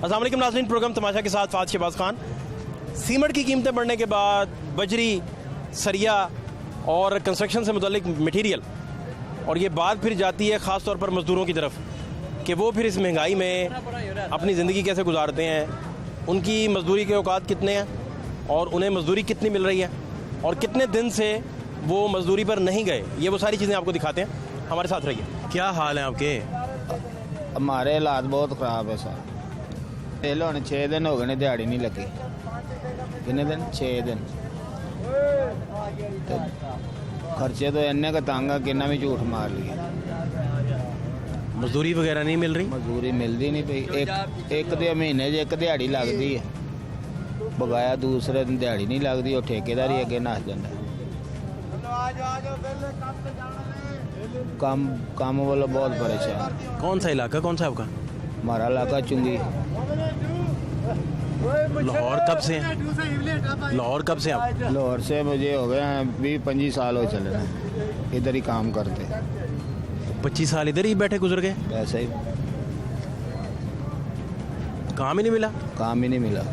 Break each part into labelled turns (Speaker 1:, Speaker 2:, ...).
Speaker 1: अस्सलाम वालेकुम नाज़रीन, प्रोग्राम तमाशा के साथ फात शहबाज खान। सीमेंट की कीमतें बढ़ने के बाद बजरी, सरिया और कंस्ट्रक्शन से मुतल्लिक मटीरियल, और ये बात फिर जाती है ख़ास तौर पर मज़दूरों की तरफ कि वो फिर इस महंगाई में अपनी ज़िंदगी कैसे गुजारते हैं, उनकी मज़दूरी के औकात कितने हैं और उन्हें मज़दूरी कितनी मिल रही है और कितने दिन से वो मज़दूरी पर नहीं गए। ये वो सारी चीज़ें आपको दिखाते हैं, हमारे साथ रहिए। क्या हाल है आपके?
Speaker 2: हमारे हालात बहुत ख़राब है सर। पहले हम 6 दिन हो गए ने दिहाड़ी नहीं लगी। कितने दिन? 6 दिन। तो खर्चे तो इन्ने का तंग है, कितना भी झूठ मार लिया।
Speaker 1: मजदूरी वगैरह नहीं मिल रही?
Speaker 2: मजदूरी मिलती नहीं पई। एक दे महीने एक दिहाड़ी लगती है, बगाया दूसरे दिन दिहाड़ी नहीं लगती, और ठेकेदारी अगे नस जाता। काम वालों बहुत परेशान।
Speaker 1: कौन सा इलाका, कौन सा आपका?
Speaker 2: हमारा इलाका चुंगी।
Speaker 1: लाहौर कब से हैं? लाहौर कब से आप?
Speaker 2: लाहौर से मुझे हो गए हैं 20-25 साल हो चले हैं, इधर ही काम करते।
Speaker 1: 25 साल इधर ही बैठे गुजर गए?
Speaker 2: ऐसे ही
Speaker 1: काम ही नहीं मिला?
Speaker 2: काम ही नहीं मिला।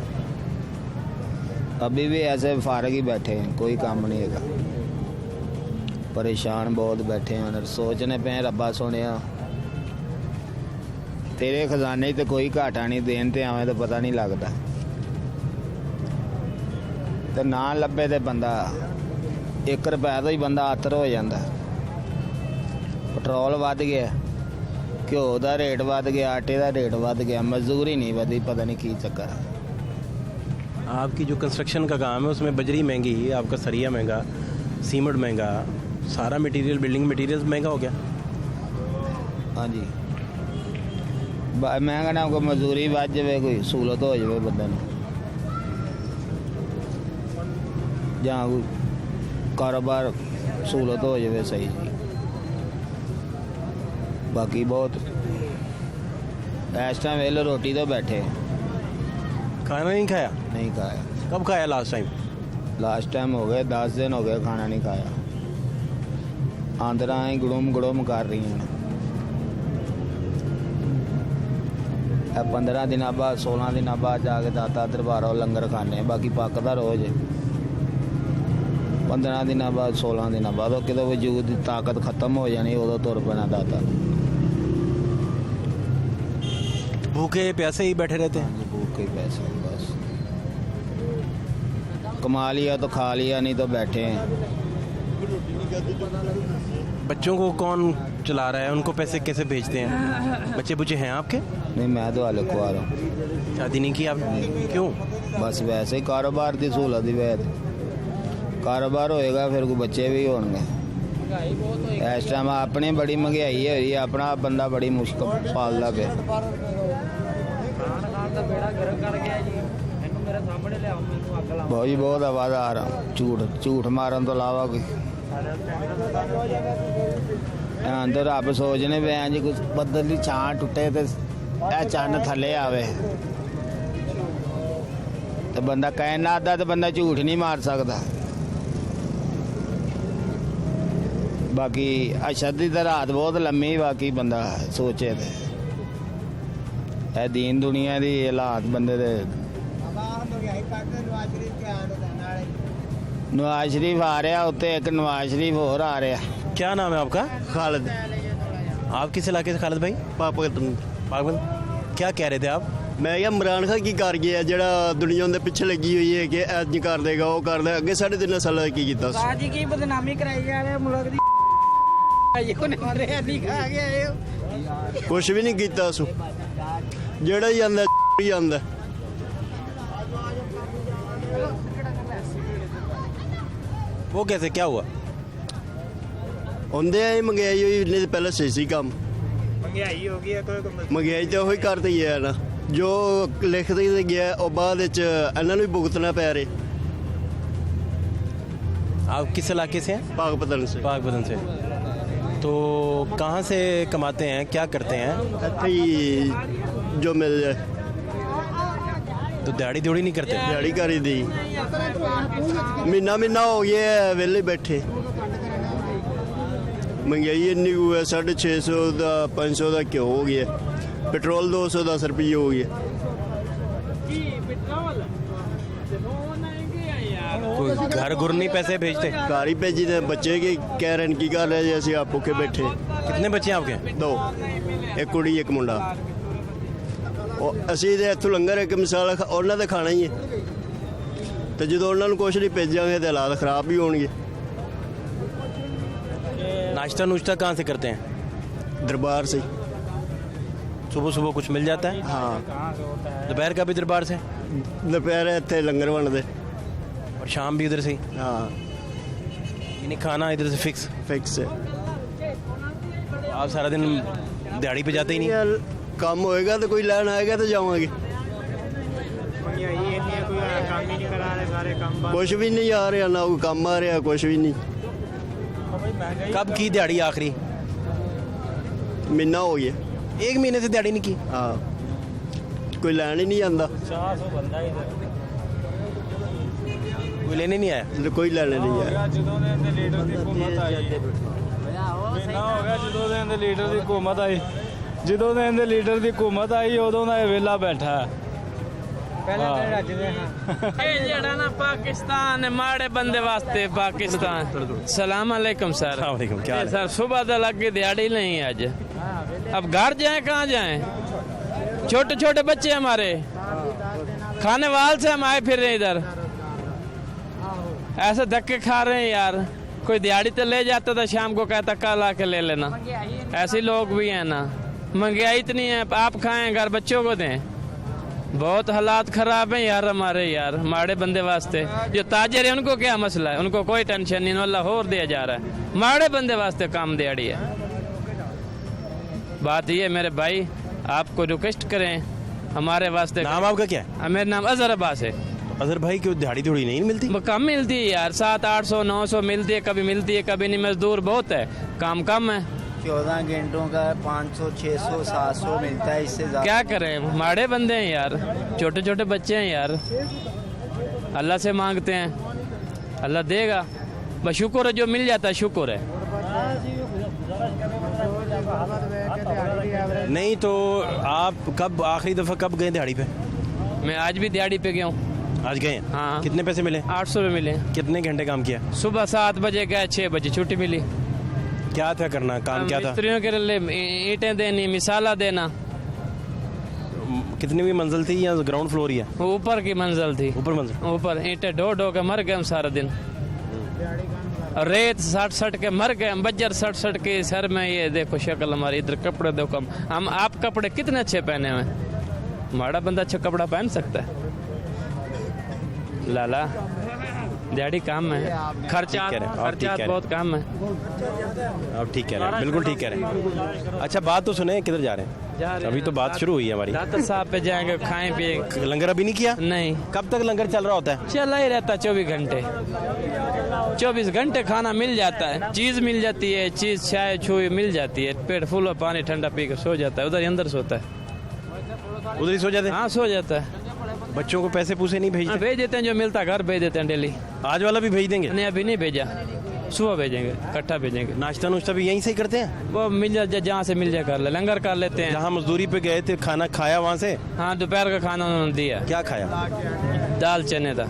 Speaker 2: अभी भी ऐसे फारग ही बैठे हैं, कोई काम नहीं है। परेशान बहुत बैठे हैं, सोचने पे रब्बा सोनिया तेरे खजाने तो कोई घाटा नहीं, देन ते आवे तो पता नहीं लगता। तो ना लभे तो बंदा 1 रुपए तो ही बंदा आतर हो जाता। पेट्रोल वध गया, घ्यो का रेट वध गया, आटे का रेट वध गया, मजदूरी नहीं वधी, पता नहीं की चक्कर है।
Speaker 1: आपकी जो कंस्ट्रक्शन का काम है उसमें बजरी महंगी, आपका सरिया महंगा, सीमेंट महंगा, सारा मटेरियल, बिल्डिंग मटेरियल महंगा हो गया।
Speaker 2: हाँ जी, मैं कहना कोई मजदूरी बच जाए, कोई सहूलत हो जाए बंदे नूं, जहाँ कोई कारोबार सहूलत हो जाए सही जी। बाकी बहुत इस टाइम वेले रोटी तो बैठे,
Speaker 1: खाना नहीं खाया?
Speaker 2: नहीं खाया।
Speaker 1: कब खाया लास्ट टाइम?
Speaker 2: लास्ट टाइम हो गए 10 दिन हो गए, खाना नहीं खाया। आंदरा ही गुड़ुम गुड़ुम कर रही हैं। 15 दिन बाद 16 दिन बाद जाके दाता दरबारों लंगर खाने, बाकी पकदा रोज। 15 दिन बाद 16 दिन बाद कितों वजूद की ताकत खत्म हो जानी, उदों तुर पैना दाता।
Speaker 1: भूखे प्यासे ही बैठे रहते हैं?
Speaker 2: भूखे पैसे बस, कमा लिया तो खा लिया, नहीं तो बैठे हैं।
Speaker 1: बच्चों को कौन चला रहा है, उनको पैसे कैसे भेजते हैं? बच्चे बुच्चे हैं आपके?
Speaker 2: नहीं, मैं तो हाले कुआर हूँ।
Speaker 1: शादी नहीं की आपने? क्यों?
Speaker 2: बस वैसे ही कारोबार की सहूलत ही वैद कारोबार होएगा फिर कोई बच्चे भी होंगे। इस टाइम अपनी बड़ी महंगाई हुई, अपना बंदा बड़ी मुश्किल पालदा पे। बहुत ही बहुत आवाज़ झूठ मारन तो अलावा कोई अंदर रब सोचने पे जी कुछ बदल की छां टुटे तो चन्न थले आवे, तो बंदा कहना आता तो बंदा झूठ नहीं मार सकता। बाकी अशद की रात बहुत लम्मी, बाकी बंदा सोचे तो दीन दुनिया की हालात बंदे दे। नवाज शरीफ आ रहा उत्ते, एक नवाज शरीफ और आ रहा।
Speaker 1: क्या नाम है आपका?
Speaker 3: खालिद।
Speaker 1: आप किस इलाके से खालिद भाई?
Speaker 3: पाकपतन।
Speaker 1: क्या कह रहे थे आप?
Speaker 3: मैं क्या इमरान खान की कर गया ਜਿਹੜਾ ਦੁਨੀਆ ਦੇ ਪਿੱਛੇ ਲੱਗੀ ਹੋਈ ਹੈ ਕਿ ਅੱਜ ਕਰ ਦੇਗਾ ਉਹ ਕਰ ਦੇਗਾ, ਅੱਗੇ 3.5 ਸਾਲਾਂ ਕੀ ਕੀਤਾ ਸੀ?
Speaker 4: ਜੀ ਕੀ ਬਦਨਾਮੀ ਕਰਾਈ ਜਾ ਰਹੇ ਮੁਲਕ ਦੀ ਇਹ ਕੋਨੇ ਮਾਰੇ ਨਹੀਂ ਖਾ ਗਿਆ ਇਹ
Speaker 3: ਕੁਛ ਵੀ ਨਹੀਂ ਕੀਤਾ ਸੋ ਜਿਹੜਾ ਹੀ ਆਂਦਾ ਹੀ ਆਂਦਾ।
Speaker 1: वो कैसे, क्या हुआ?
Speaker 3: ਹੁੰਦੇ ਆ ਮੰਗਾਈ ਹੋਈ, ਨਹੀਂ ਪਹਿਲਾਂ ਸਹੀ ਸੀ ਕੰਮ।
Speaker 4: ਮਹਿੰਗਾਈ ਹੋ ਗਈ ਹੈ, ਕੋਈ
Speaker 3: ਮੰਗਾਈ ਤਾਂ ਉਹੀ ਕਰਦਾ ਹੀ ਹੈ ਨਾ, ਜੋ ਲਿਖਦੇ ਹੀ ਗਿਆ ਉਹ ਬਾਅਦ ਵਿੱਚ ਇਹਨਾਂ ਨੂੰ ਵੀ ਭੁਗਤਣਾ ਪੈ ਰਿਹਾ।
Speaker 1: आप किस इलाके से हैं?
Speaker 3: पाकपतन से।
Speaker 1: पाकपतन से। तो कहाँ से कमाते हैं, क्या करते हैं?
Speaker 3: ਇੱਥੇ ਹੀ ਜੋ ਮਿਲ ਜਾਏ।
Speaker 1: तो दिहाड़ी दिहाड़ी नहीं करते?
Speaker 3: ਦਿਹਾੜੀ ਕਰੀ ਦੀ ਮਹੀਨਾ ਹੋ ਗਿਆ ਵਿਹਲੇ ਬੈਠੇ। महंगाई इन्नी हुई है, 650 का 500 का घ्यो हो गया, पेट्रोल 210 रुपये हो गया।
Speaker 1: कोई घर गुर नहीं पैसे भेजते?
Speaker 3: ਘਰ ਹੀ ਭੇਜੀ ਦੇ ਬੱਚੇ ਕੀ ਕਹਿ ਰਹੇ ਨੇ ਕੀ ਕਰ ਰਹੇ ਜੀ ਅਸੀਂ ਆਪ ਭੁੱਖੇ ਬੈਠੇ
Speaker 1: कितने बच्चे हैं आपके?
Speaker 3: 2 ਇੱਕ ਕੁੜੀ ਇੱਕ ਮੁੰਡਾ ਉਹ ਅਸੀਂ ਦੇ ਇੱਥੋਂ ਲੰਗਰ ਇੱਕ ਮਿਸਾਲ ਉਹਨਾਂ ਦੇ ਖਾਣਾ ਹੀ ਹੈ ਤੇ ਜਦੋਂ ਉਹਨਾਂ ਨੂੰ ਕੁਛ ਨਹੀਂ ਭੇਜਾਂਗੇ ਤੇ ਹਾਲਾਤ ਖਰਾਬ ਵੀ ਹੋਣਗੇ।
Speaker 1: नाश्ता नुश्ता कहाँ से करते हैं?
Speaker 3: दरबार से
Speaker 1: सुबह सुबह कुछ मिल जाता है?
Speaker 3: हाँ
Speaker 1: दोपहर का भी दरबार से
Speaker 3: ਦੁਪਹਿਰ ਇੱਥੇ ਲੰਗਰ ਬਣਦੇ
Speaker 1: और शाम भी इधर से ही?
Speaker 3: ਹਾਂ
Speaker 1: यानी खाना इधर से फिक्स?
Speaker 3: ਫਿਕਸ ਹੈ।
Speaker 1: आप सारा दिन दिहाड़ी पे जाते ही नहीं?
Speaker 3: ਯਾਰ ਕੰਮ ਹੋਏਗਾ ਤੇ ਕੋਈ ਲੈਣ ਆਏਗਾ ਤੇ ਜਾਵਾਂਗੇ। ਕੁਛ ਵੀ ਨਹੀਂ ਆ ਰਿਹਾ ਨਾ ਕੋਈ ਕੰਮ ਆ ਰਿਹਾ ਕੁਛ ਵੀ ਨਹੀਂ।
Speaker 1: कब की दिहाड़ी आखिरी?
Speaker 3: ਮਹੀਨਾ ਹੋ ਗਿਆ।
Speaker 1: 1 महीने से दिहाड़ी नहीं की?
Speaker 3: ਹਾਂ ਕੋਈ ਲੈਣ ਹੀ ਨਹੀਂ ਆਂਦਾ
Speaker 1: कोई लेने नहीं आया?
Speaker 3: ਕੋਈ ਲੈਣ ਨਹੀਂ ਆਇਆ।
Speaker 5: ਜਦੋਂ ਦੇ ਇਹਦੇ ਲੀਡਰ ਦੀ ਹਕੂਮਤ ਆਈ ਮਹੀਨਾ ਹੋ ਗਿਆ ਜਦੋਂ ਦੇ ਇਹਦੇ ਲੀਡਰ ਦੀ ਹਕੂਮਤ ਆਈ ਜਦੋਂ ਦੇ ਇਹਦੇ ਲੀਡਰ ਦੀ ਹਕੂਮਤ ਆਈ ਉਦੋਂ ਦਾ ਇਹ ਵਿਹਲਾ ਬੈਠਾ ਹੈ।
Speaker 4: ਪਹਿਲਾਂ ਤੇ ਰੱਜਦੇ ਹਾਂ
Speaker 6: ਇਹ ਜਿਹੜਾ ਨਾ ਪਾਕਿस्तान है माड़े बंदे वास्ते पाकिस्तान। सलाम अलैकुम सर।
Speaker 1: अस्सलाम वालेकुम, क्या हाल है?
Speaker 6: सर सुबह तो लग गई दिहाड़ी नहीं है आज। अब घर जाए कहाँ जाए? छोटे छोटे बच्चे हमारे खाने वाल से हम आए फिर रहे इधर ऐसे धक्के खा रहे हैं यार। कोई दिहाड़ी तो ले जाता था शाम को कहता कल आके ले लेना। ऐसे लोग भी हैं ना। महंगाई इतनी है आप खाएं घर बच्चों को दें। बहुत हालात खराब हैं यार हमारे यार माड़े बंदे वास्ते। जो ताजर है उनको क्या मसला है? उनको कोई टेंशन नहीं अल्लाह और दिया जा रहा है। माड़े बंदे वास्ते काम दिहाड़ी है। बात ये मेरे भाई आपको रिक्वेस्ट करें हमारे वास्ते।
Speaker 1: नाम आपका क्या है?
Speaker 6: मेरा नाम अजहर अब्बास है।
Speaker 1: अजहर भाई क्यों दिहाड़ी थोड़ी नहीं मिलती?
Speaker 6: वो कम मिलती है यार 700-800 900 मिलती है कभी मिलती है कभी नहीं। मजदूर बहुत है काम कम है।
Speaker 7: 14 घंटों का 500 600 700 मिलता है इससे ज्यादा
Speaker 6: क्या करें माड़े बंदे हैं यार छोटे छोटे बच्चे हैं यार। अल्लाह से मांगते हैं अल्लाह देगा बस शुक्र है जो मिल जाता है शुक्र है।
Speaker 1: नहीं तो आप कब आखिरी दफा कब गए दिहाड़ी पे?
Speaker 6: मैं आज भी दिहाड़ी पे गया हूँ।
Speaker 1: आज गए हैं?
Speaker 6: हाँ।
Speaker 1: कितने पैसे मिले?
Speaker 6: 800 रुपये मिले।
Speaker 1: कितने घंटे काम किया?
Speaker 6: सुबह 7 बजे गया 6 बजे छुट्टी मिली।
Speaker 1: क्या था करना? काम क्या था?
Speaker 6: मिस्त्रियों के लिए ईंटें देनी मिसाला देना।
Speaker 1: कितनी भी मंजिल थी या ग्राउंड फ्लोर ही है?
Speaker 6: ऊपर की मंजिल थी
Speaker 1: ऊपर मंजिल।
Speaker 6: ऊपर ईंटें ढो ढो के मर गए हम सारा दिन। और रेत सट के मर गए हम बज्जर सट के सर में। ये देखो शक्ल हमारी इधर कपड़े देखो हम आप कपड़े कितने अच्छे पहने हुए। माड़ा बंदा अच्छा कपड़ा पहन सकता है? लाला दिहाड़ी काम है खर्चा
Speaker 1: ठीक कह रहे हैं, आप ठीक
Speaker 6: खर्चा
Speaker 1: कह रहे हैं।
Speaker 6: बहुत कम है।
Speaker 1: आप ठीक कह रहे हैं बिल्कुल ठीक कह रहे हैं। अच्छा बात तो सुने किधर जा रहे हैं? अभी तो बात शुरू हुई है हमारी।
Speaker 6: दाता साहब पे जाएंगे खाएं पिए।
Speaker 1: लंगर अभी नहीं किया?
Speaker 6: नहीं
Speaker 1: कब तक लंगर चल रहा होता है?
Speaker 6: चला ही रहता 24 घंटे 24 घंटे खाना मिल जाता है। चीज़ मिल जाती है चीज़ चाय छुई मिल जाती है। पेट फुल और पानी ठंडा पी कर सो जाता है। उधर ही अंदर सोता है।
Speaker 1: उधर ही सो जाते हैं?
Speaker 6: हाँ सो जाता है।
Speaker 1: बच्चों को पैसे पूसे नहीं
Speaker 6: हाँ,
Speaker 1: भेजते?
Speaker 6: भेज देते हैं जो मिलता घर भेज देते हैं डेली।
Speaker 1: आज वाला भी भेज देंगे?
Speaker 6: नहीं अभी नहीं भेजा सुबह भेजेंगे इकट्ठा भेजेंगे।
Speaker 1: नाश्ता नुश्ता भी यहीं से ही करते हैं?
Speaker 6: वो मिल जाए जहाँ से मिल जाए कर ले लंगर कर लेते हैं।
Speaker 1: जहाँ मजदूरी पे गए थे खाना खाया वहाँ से?
Speaker 6: हाँ दोपहर का खाना उन्होंने दिया।
Speaker 1: क्या खाया?
Speaker 6: दाल चने था।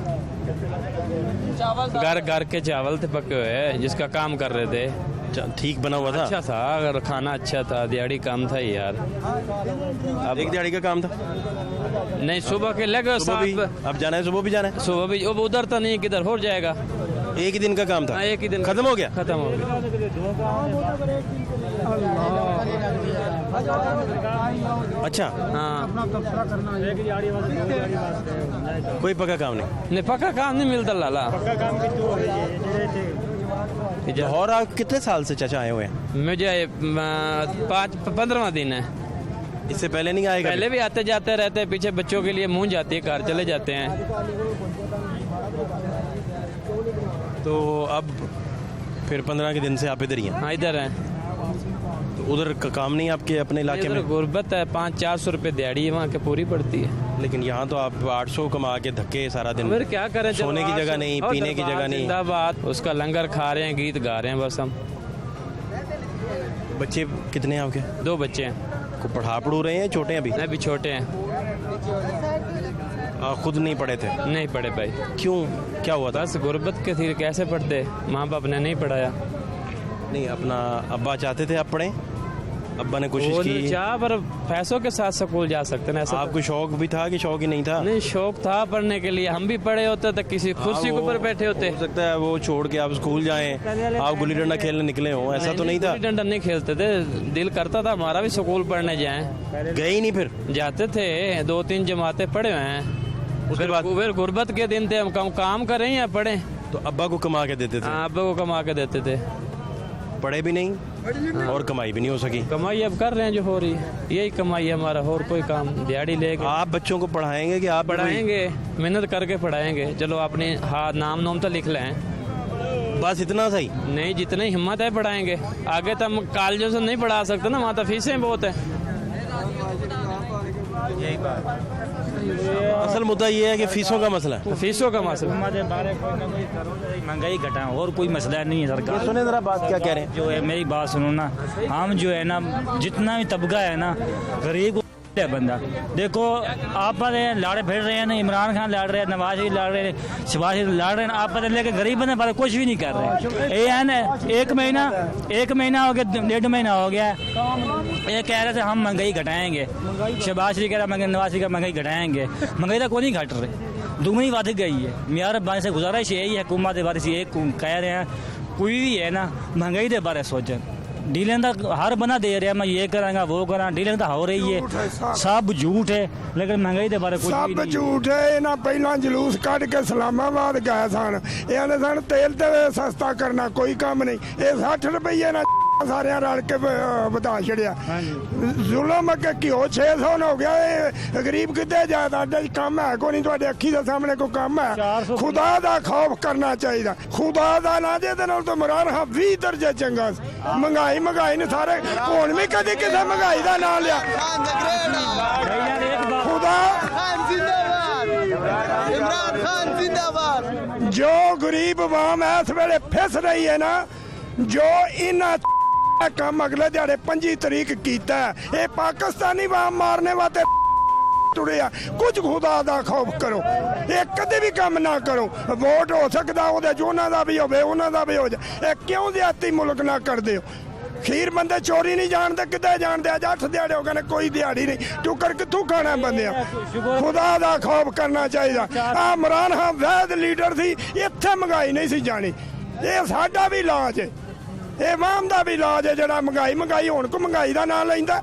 Speaker 6: घर के चावल थे पके हुए जिसका काम कर रहे थे।
Speaker 1: ठीक बना हुआ था?
Speaker 6: अच्छा था अगर खाना अच्छा था दिहाड़ी काम था ही यार।
Speaker 1: अब एक दिहाड़ी का काम था?
Speaker 6: नहीं सुबह के लगे
Speaker 1: सुबह भी? अब जाना है सुबह भी जाना है?
Speaker 6: सुबह भी अब उधर तो नहीं किधर हो जाएगा।
Speaker 1: एक ही दिन का काम था?
Speaker 6: हाँ, एक ही दिन
Speaker 1: खत्म हो गया?
Speaker 6: खत्म हो गया।
Speaker 1: अच्छा
Speaker 6: हाँ
Speaker 1: कोई पका काम नहीं?
Speaker 6: नहीं पक्का काम नहीं मिलता लाला।
Speaker 1: लाहौर आप कितने साल से चाचा आए हुए हैं?
Speaker 6: मुझे 15वां दिन है।
Speaker 1: इससे पहले नहीं आएगा?
Speaker 6: पहले भी आते जाते रहते हैं पीछे बच्चों के लिए मूंग जाती है कार चले जाते हैं।
Speaker 1: तो अब फिर 15 के दिन से आप इधर ही हैं?
Speaker 6: हाँ इधर हैं।
Speaker 1: तो उधर का काम नहीं आपके अपने इलाके
Speaker 6: इधर
Speaker 1: में?
Speaker 6: गुर्बत है 500-400 रुपये दिहाड़ी है वहाँ के पूरी पड़ती है।
Speaker 1: लेकिन यहाँ तो आप 800 कमा के धक्के सारा दिन।
Speaker 6: फिर क्या करें
Speaker 1: सोने की जगह नहीं
Speaker 6: और
Speaker 1: पीने की जगह नहीं।
Speaker 6: जिंदाबाद उसका लंगर खा रहे हैं गीत गा रहे हैं बस हम।
Speaker 1: बच्चे कितने हैं आपके?
Speaker 6: 2 बच्चे हैं।
Speaker 1: को पढ़ा पढ़ू रहे हैं छोटे हैं अभी?
Speaker 6: अभी छोटे हैं।
Speaker 1: खुद नहीं पढ़े थे?
Speaker 6: नहीं पढ़े भाई।
Speaker 1: क्यों, क्या हुआ था?
Speaker 6: बस गुर्बत के थी, कैसे पढ़ते, माँ बाप ने नहीं पढ़ाया।
Speaker 1: नहीं, अपना अब्बा चाहते थे आप पढ़ें, अब्बा ने कोशिश की?
Speaker 6: चाह पर पैसों के साथ स्कूल जा सकते हैं, ऐसा
Speaker 1: आपको शौक भी था कि शौक ही नहीं था?
Speaker 6: नहीं, शौक था पढ़ने के लिए, हम भी पढ़े होते तो किसी कुर्सी के ऊपर बैठे होते।
Speaker 1: हो सकता है वो छोड़ के आप स्कूल जाएं, आप गुल्ली डंडा खेलने निकले हो, ऐसा तो नहीं था?
Speaker 6: गुल्ली डंडा नहीं खेलते थे, दिल करता था हमारा भी स्कूल पढ़ने जाएं।
Speaker 1: गए ही नहीं फिर?
Speaker 6: जाते थे, 2-3 जमातें पढ़े हुए हैं।
Speaker 1: उसके बाद
Speaker 6: फिर गुर्बत के दिन थे, हम काम करें या पढ़े।
Speaker 1: तो अब्बा को कमा के देते थे?
Speaker 6: हाँ, अब्बा को कमा के देते थे।
Speaker 1: पढ़े भी नहीं और कमाई भी नहीं हो सकी?
Speaker 6: कमाई अब कर रहे हैं जो हो रही है, यही कमाई है हमारा, और कोई काम दिहाड़ी लेके।
Speaker 1: आप बच्चों को पढ़ाएंगे कि आप
Speaker 6: पढ़ाएंगे, मेहनत करके पढ़ाएंगे। चलो अपने हाथ नाम तो लिख लें,
Speaker 1: बस इतना सही?
Speaker 6: नहीं, जितनी हिम्मत है पढ़ाएंगे। आगे तो हम कॉलेजों से नहीं पढ़ा सकते ना, वहाँ तो फीसें बहुत है।
Speaker 1: यही बात, असल मुद्दा ये है कि फीसों का मसला है।
Speaker 6: फीसों का मसला,
Speaker 8: महंगाई घटा, और कोई मसला नहीं है सरकार।
Speaker 1: सुने जरा बात क्या कह रहे हैं।
Speaker 8: जो है मेरी बात सुनो ना, हम जो है ना, जितना भी तबका है ना, गरीब है बंदा। देखो आप पर लाड़े फिर रहे हैं ना, इमरान खान लड़ रहे हैं, नवाज शरीफ लड़ रहे हैं, शहबाज शरीफ लड़ रहे हैं, आप पर लेके गरीब बंदे पर कुछ भी नहीं कर रहे। ये है ना, एक महीना हो गया, 1.5 महीना हो गया, ये कह रहे थे हम महंगाई घटाएंगे, शहबाज शरीफ कह रहा है नवाज शरीफ का महंगाई घटाएंगे। महंगाई तो कोई नहीं घट रही, दुगनी बढ़ गई है। मेरे बारे से गुजारिश यही है, हुकूमत के बारे से ये कह रहे हैं, कोई भी है ना महंगाई के बारे सोचें। डीलिंग तो हर बना दे रहा, मैं ये करांगा वो करा, डीलिंग तो हो रही है, सब झूठ है, लेकिन महंगाई के बारे कुछ
Speaker 9: सब झूठ है। इन्हें पहला जलूस कट के इस्लामाबाद गए सन, इन्हें सन तेल ते सस्ता करना कोई काम नहीं, ये 60 रुपये ना सारे रल के बता छड़िया। जुलम अगे घ्यो 600 हो गया, गरीब कितने जाता काम है को नहीं, थोड़े अखी के सामने कोई काम है। खुदा का खौफ करना चाहिए, खुदा का ना जे तो इमरान खान 20 दर्जे चंगा। महंगाई ने सारे हुण भी कभी किसी महंगाई का ना लिया। खुदा जो गरीब आवाम इस वेले फिस रही है ना, जो इन्हें काम अगले दिहाड़े 25 तारीख किया, ये पाकिस्तानी वाम मारने वास्ते तुड़े आ। कुछ खुदा दा खौफ करो, ये कदे भी काम ना करो। वोट हो सकता वो जोना का भी होवे, उन्हों का भी हो जाए, क्यों ज्यादती मुल्क ना कर दो। खीर बंदे चोरी नहीं जानते, कितने जानते, अज 8 दिहाड़े हो गए, कोई दिहाड़ी नहीं, टुकर कितों खाना बंदे। खुदा का खौफ करना चाहिए। आ इमरान खान वैद लीडर थी, इत्थे महंगाई नहीं सी जानी। ये साडा भी इलाज है, ये वाम का भी इलाज है। जरा महंगाई हुण को महंगाई का नाम लेंदा,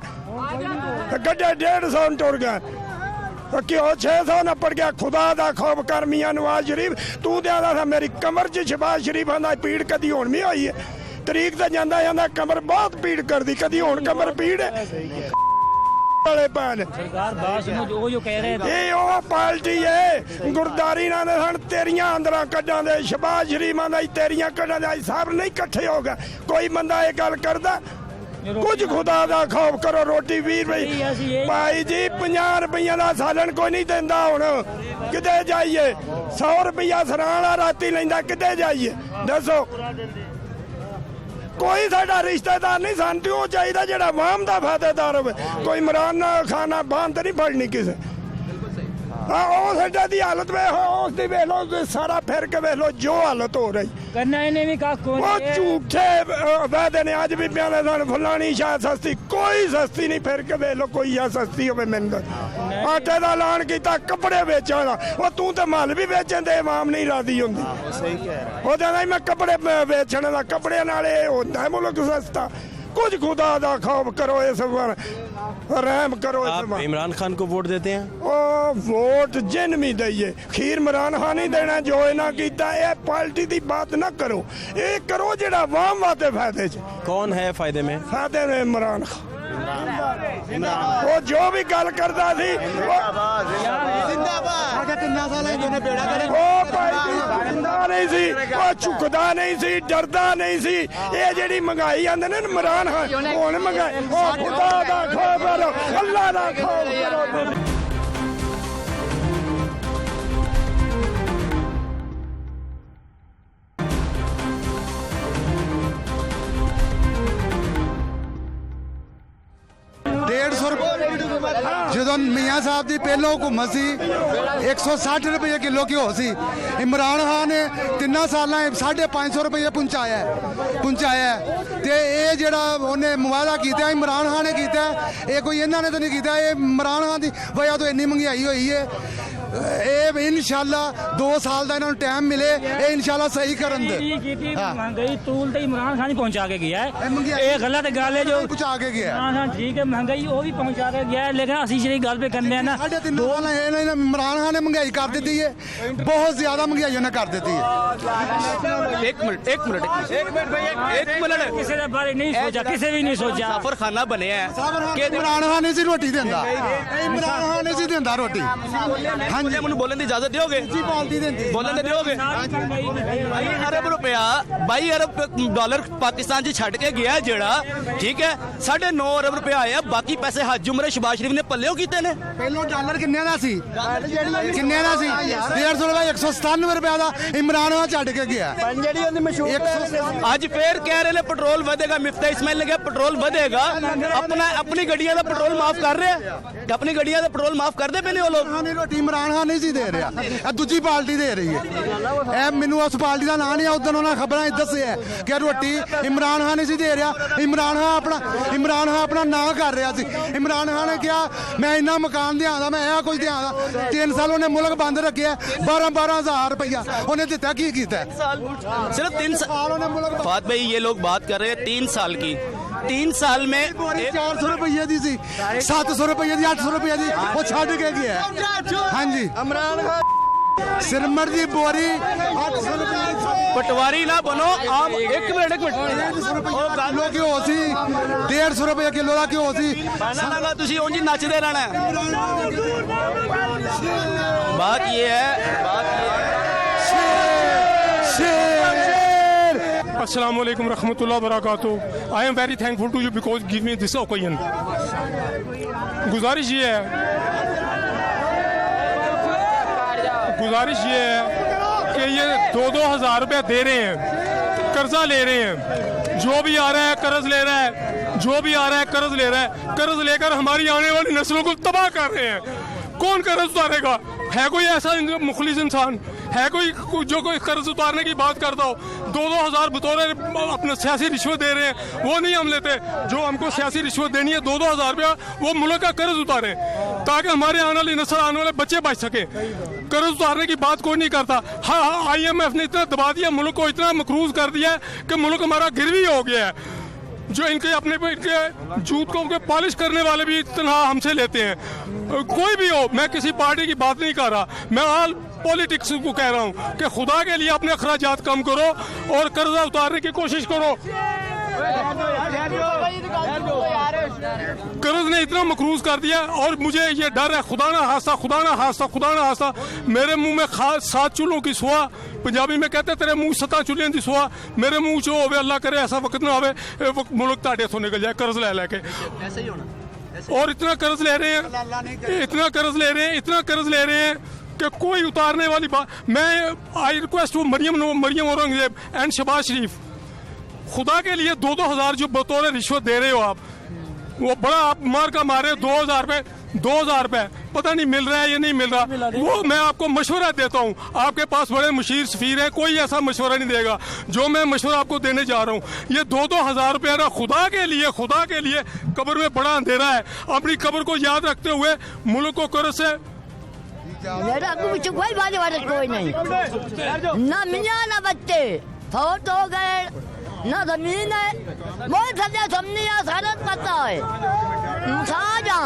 Speaker 9: गड्ढे 150 टुर गए, घ्यो 600 नपड़ गया। खुदा का खौफ कर मियां नवाज शरीफ, तू दिया था मेरी कमर च शहबाज शरीफ आंदा पीड़ कदी हुण भी होई है। तरीक तो जांदा जांदा कमर बहुत पीड़ करदी, कदी हुण कमर पीड़ है। ये पार्टी है गुरदारी ना तेरिया अंदर कड्डा दे, शहबाज शरीफ आंदा तेरिया कड्डा दे, सब नहीं कट्ठे हो गए। कोई बंदा ये गल करदा, कुछ खुदा का खौफ करो। रोटी 20 रुपये भाई जी, 50 रुपये का सालन कोई नहीं देंदा। हुण किते जाइए, 100 रुपया सराणा राती लेंदा, किते जाइए दसो। कोई साडा रिश्तेदार नहीं, सानू चाहिए जेड़ा वाम दा फायदेदार हो। कोई इमरान खाना बांध तो नहीं फड़नी किसे। दी हालत वेख लो, सारा फिर के वेख लो जो हालत हो रही। झूठे वादे ने अज भी प्याले सन, फलानी शायद सस्ती, कोई सस्ती नहीं। फिर के वेख लो कोई या सस्ती हो। मैंने आटे का ऐलान किया, कपड़े बेचने का, वो तू तो माल भी बेचन दे, आवाम नहीं राजी होंगी। वो कहना मैं कपड़े बेचने का, कपड़े नाले होता है मुल्क सस्ता। कुछ खुदा का खौफ करो, इस बार रहम करो।
Speaker 1: आप इमरान खान को वोट देते हैं?
Speaker 9: ओ वोट जिन भी दइए, खीर इमरान खान ही देना जो इन्हें किया। ये पार्टी की बात ना करो, ये करो जेड़ा वाम वास्ते फायदे च।
Speaker 1: कौन है फायदे में?
Speaker 9: फायदे में इमरान खान। वो जो भी गल करता थी, नहीं सी, वो झुकदा नहीं सी, डरदा नहीं सी। ये जेड़ी महंगाई आंदे ने इमरान खान, हुण महंगाई, ओ खुदा दा खौफ करो, अल्लाह दा खौफ करो।
Speaker 10: ਜਦੋਂ ਮੀਆਂ ਸਾਹਿਬ ਦੀ ਪਹਿਲੋਂ ਹੁਕੂਮਤ ਸੀ 160 ਰੁਪਏ ਕਿਲੋ ਘਿਓ ਸੀ। ਇਮਰਾਨ ਖਾਨ ਨੇ 3 ਸਾਲਾਂ 550 ਰੁਪਏ ਪਹੁੰਚਾਇਆ ਤੇ ਇਹ ਜਿਹੜਾ ਉਹਨੇ ਵਾਅਦਾ ਕੀਤਾ ਇਮਰਾਨ ਖਾਨ ਨੇ ਕੀਤਾ, ਇਹ ਕੋਈ ਇਹਨਾਂ ਨੇ ਤਾਂ ਨਹੀਂ ਕੀਤਾ। ਇਹ ਇਮਰਾਨ ਖਾਨ ਦੀ ਵਜ੍ਹਾ ਤੋਂ ਇੰਨੀ ਮਹਿੰਗਾਈ ਹੋਈ ਹੈ। ਇਹ ਇਨਸ਼ਾਅੱਲਾ 2 ਸਾਲ ਦਾ ਇਹਨਾਂ ਨੂੰ ਟਾਈਮ ਮਿਲੇ, ਇਹ ਇਨਸ਼ਾਅੱਲਾ ਸਹੀ ਕਰਨ ਦੇ।
Speaker 8: महंगाई तूल तो इमरान खान ही पहुंचा के गया है, ये गलत गल है जो
Speaker 10: पहुंचा के गया।
Speaker 8: हाँ ठीक है, महंगाई वो भी पहुंचा के गया है, लेकिन असि ਜਿਹੜੀ ਗੱਲ पे करने ना
Speaker 10: 3.5 ਸਾਲਾਂ ਇਹਨਾਂ ਇਮਰਾਨ ਖਾਨ ਨੇ ਮਹਿੰਗਾਈ ਕਰ ਦਿੱਤੀ ਹੈ, ਬਹੁਤ ਜ਼ਿਆਦਾ ਮਹਿੰਗਾਈ ਉਹਨੇ ਕਰ ਦਿੱਤੀ ਹੈ।
Speaker 11: एक मिनट भैया
Speaker 8: किसी ने बारे नहीं सोचा, किसी भी नहीं सोचा।
Speaker 11: सफर खाना बने हैं
Speaker 10: ਕਿ ਇਮਰਾਨ ਖਾਨ ਨਹੀਂ ਸੀ ਰੋਟੀ ਦਿੰਦਾ, ਇਮਰਾਨ ਖਾਨ ਨਹੀਂ ਸੀ ਦਿੰਦਾ ਰੋਟੀ।
Speaker 11: ਹਾਂਜੀ ਮੈਨੂੰ ਬੋਲਣ ਦੀ ਇਜਾਜ਼ਤ ਦਿਓਗੇ?
Speaker 10: ਜੀ ਪਾਲਦੀ ਦਿੰਦੀ
Speaker 11: ਬੋਲਣ ਦੇ ਦਿਓਗੇ? 22 ਅਰਬ ਰੁਪਇਆ 22 ਅਰਬ ਡਾਲਰ ਪਾਕਿਸਤਾਨ 'ਚ ਛੱਡ ਕੇ ਗਿਆ ਜਿਹੜਾ, ਠੀਕ ਹੈ 9.5 ਅਰਬ ਰੁਪਇਆ ਆਇਆ, ਬਾਕੀ ਪੈਸੇ ਹੱਜ ਉਮਰੇ ਸ਼ਬਾਜ਼ ਸ਼ਰੀਫ ਨੇ ਪੱਲਿਓ ਕੀਤੇ ਨੇ।
Speaker 10: ਪਹਿਲੋਂ ਡਾਲਰ ਕਿੰਨੇ ਦਾ ਸੀ? ਕਿੰਨੇ ਦਾ ਸੀ? 150 ਰੁਪਏ 197 ਰੁਪਏ ਦਾ ਇਮਰਾਨ ਖਾਨ ਛੱਡ ਕੇ ਗਿਆ।
Speaker 11: ਜਿਹੜੀ ਉਹਦੀ ਮਸ਼ਹੂਰ ਅੱਜ ਫੇਰ ਕਹਿ ਰਹੇ ਨੇ ਪੈਟਰੋਲ ਵਧੇਗਾ, ਮਿਫਤਾ ਇਸਮਾइल ਨੇ ਕਿਹਾ ਪੈਟਰੋਲ ਵਧੇਗਾ। ਆਪਣੀ ਗੱਡੀਆਂ ਦਾ ਪੈਟਰੋਲ ਮਾਫ ਕਰ ਰਿਹਾ, ਆਪਣੀ ਗੱਡੀਆਂ ਦਾ ਪੈਟਰੋਲ ਮਾਫ ਕਰਦੇ ਪਏ ਨੇ ਉਹ ਲੋਕ।
Speaker 10: ਰੋਟੀ ਇਮਰਾਨ ਖਾਨ ਨਹੀਂ ਸੀ ਦੇ ਰਿਹਾ, ਇਹ ਦੂਜੀ ਪਾਰਟੀ ਦੇ ਰਹੀ ਹੈ। ਇਹ ਮੈਨੂੰ ਉਸ ਪਾਰਟੀ ਦਾ ਨਾਂ ਨਹੀਂ, ਉਦੋਂ ਉਹਨਾਂ ਖਬਰਾਂ ਦੱਸਿਆ ਕਿ ਰੋਟੀ ਇਮਰਾਨ ਖਾਨ ਨਹੀਂ ਸੀ ਦੇ ਰਿਹਾ। ਇਮਰਾਨ ਖਾਨ ਆਪਣਾ ਨਾਂ ਕਰ ਰਿਹਾ ਸੀ। ਇਮਰਾਨ ਖਾਨ ਨੇ ਕਿਹਾ ਮੈਂ ਇੰਨਾ ਮਕਾਨ ਦਿਆਂਦਾ, ਮੈਂ ਇਹ ਕੁਝ ਦਿਆਂਦਾ। 3 ਸਾਲ ਉਹਨੇ ਮੁਲਕ ਬੰਦ ਰੱਖਿਆ, 12,000 रुपया ਉਹਨੇ ਦਿੱਤਾ। ਕੀ ਕੀਤਾ?
Speaker 11: सिर्फ 3 साल उन्हें मुल्क। फात भाई ये लोग बात कर रहे हैं 3 साल की, 3 साल में
Speaker 10: 400 रुपये दी सी, 700 रुपये दी, 800 रुपये दी, वो छड़ के गया। हाँ जी इमरान खान सिरमर दी बोरी 800 रुपये।
Speaker 11: पटवारी ना बनो आप। एक मिनट
Speaker 10: किलो घ्यो सी 150 रुपये किलो का घ्यो सी।
Speaker 11: ना तुसी उंज नचदे रहना है। बात ये है
Speaker 9: Assalamu alaikum rahmatullahi wa barakatuh. I am very thankful to you because give me this occasion. गुजारिश ये है कि ये 2-2 हज़ार रुपया दे रहे हैं, कर्जा ले रहे हैं। जो भी आ रहा है कर्ज ले रहा है, जो भी आ रहा है कर्ज ले रहा है। कर्ज लेकर हमारी आने वाली नस्लों को तबाह कर रहे हैं। कौन कर्ज उतारेगा? है कोई ऐसा मुखलिस इंसान है कोई जो कोई कर्ज उतारने की बात करता हो? 2-2 हज़ार बतौर अपने सियासी रिश्वत दे रहे हैं, वो नहीं हम लेते। जो हमको सियासी रिश्वत देनी है 2-2 हज़ार रुपया, वो मुल्क का कर्ज उतारे ताकि हमारे आने वाली नस्ल, आने वाले बच्चे बच सके। कर्ज उतारने की बात कोई नहीं करता। हाँ IMF ने इतना दबा दिया, मुल्क को इतना मकरूज कर दिया है कि मुल्क हमारा गिरवी हो गया है। जो इनके अपने इनके जूत को पॉलिश करने वाले भी इतना हमसे लेते हैं। कोई भी हो, मैं किसी पार्टी की बात नहीं कर रहा, मैं ऑल पॉलिटिक्स को कह रहा हूँ कि खुदा के लिए अपने अखराजात कम करो और कर्जा उतारने की कोशिश करो। कर्ज ने इतना मकरूज कर दिया और मुझे ये डर है खुदा ना हादसा मेरे मुंह में 7 चूल्हों की सुहा, पंजाबी में कहते तेरे मुंह 7 चूल्हों की सुहा, मेरे मुंह चो होवे, अल्लाह करे ऐसा वक्त ना आवे मुल्क ताड़े तो निकल जाए कर्ज ले लेके। और इतना कर्ज ले रहे हैं कि कोई उतारने वाली बात। मैं I request to Maryam Aurangzeb and Shehbaz Sharif, खुदा के लिए 2-2 हज़ार जो बतौर रिश्वत दे रहे हो आप, वो बड़ा आप मार का मारे 2,000 रुपये पता नहीं मिल रहा है या नहीं मिल रहा। वो मैं आपको मशवरा देता हूँ, आपके पास बड़े मुशीर सफीर हैं, कोई ऐसा मशवरा नहीं देगा जो मैं मशवरा आपको देने जा रहा हूँ। ये 2-2 हज़ार रुपया ना खुदा के लिए कब्र में बड़ा अंधेरा है। अपनी कब्र को याद रखते हुए मुल्क को कर्ज से
Speaker 12: मेरा कुछ कोई नहीं, ना मियाँ ना बच्चे फौत हो गए, ना जमीन है, बहुत समझी सारा पता है। साजा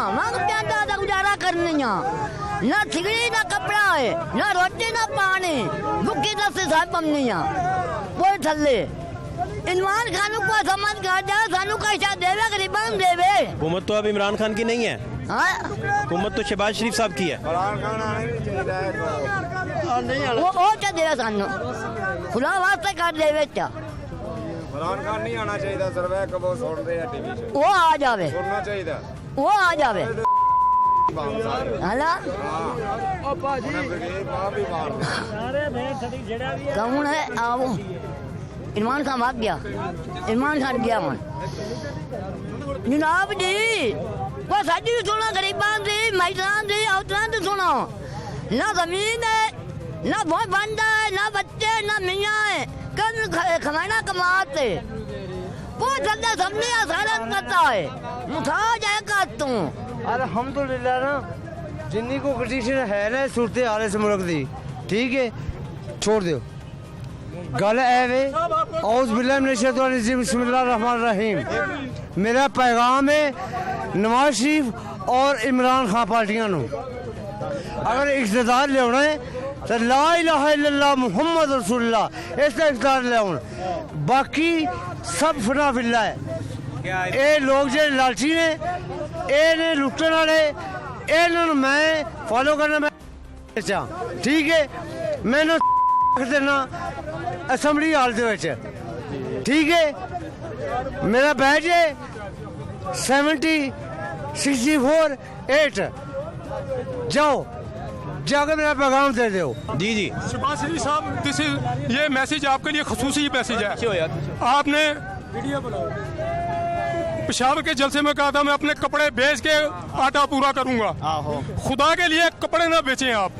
Speaker 12: गुजारा करनी, ना सिगड़ी ना कपड़ा है, ना रोटी ना पानी, भुखी दस्ती साहब पमनी कोई थले। इमरान खान को समझ कर जाए, सानू कैसा देवे, गरीबन देवे।
Speaker 1: हुकूमत तो अब इमरान खान की नहीं है, हुकूमत तो शहबाज शरीफ साहब की है।
Speaker 12: वो क्या देवे सानू, खुदा वास्ते कर देवे। क्या
Speaker 13: इमरान खान नहीं आना चाहिए सर, कबो छोड़ दे टीवी से,
Speaker 12: वो आ जावे,
Speaker 13: छोड़ना चाहिए,
Speaker 12: वो आ जावे। कौन है आओ? इमरान खान भाग गया, इमरान खान गया मन। जनाब जी कोई साडी सुनो गरीबां दी महिलां दी औरतां दी सुनो ना जमीन है ना बहुत बंदा है ना बच्चे ना मियाँ है कल खमाना कमाते बहुत जल्दी सबने सारा पता है मुठा जाएगा तू
Speaker 4: अल्हम्दुलिल्लाह ना जिन्नी को कंडीशन है ना सूरत हाल इस मुल्क दी ठीक है छोड़ दो गल है वे औज़ बिल्लाहि मिनश शैतानिर रजीम बिस्मिल्लाहिर रहमानिर रहीम मेरा पैगाम है नवाज शरीफ और इमरान खान पार्टियां नु अगर इक़्तिदार लेना है तो ला इलाहा इल्लल्लाह मुहम्मद रसूलुल्लाह इसका इक़्तिदार लेना बाकी सब फना फिल्ला है ये लोग जो लालची ने ये लुटने वाले इन्होंने मैं फॉलो करना मैं ठीक है मैंने देना असम्बली हाल दे ठीक है मेरा बैच है 70-64-8 जाओ जाकर मेरा पैगाम दे दो
Speaker 1: जी जी
Speaker 9: शहबाज शरीफ साहब ये मैसेज आपके लिए खसूसी मैसेज है आपने पेशावर के जलसे में कहा था मैं अपने कपड़े बेच के आटा पूरा करूंगा खुदा के लिए कपड़े ना बेचें आप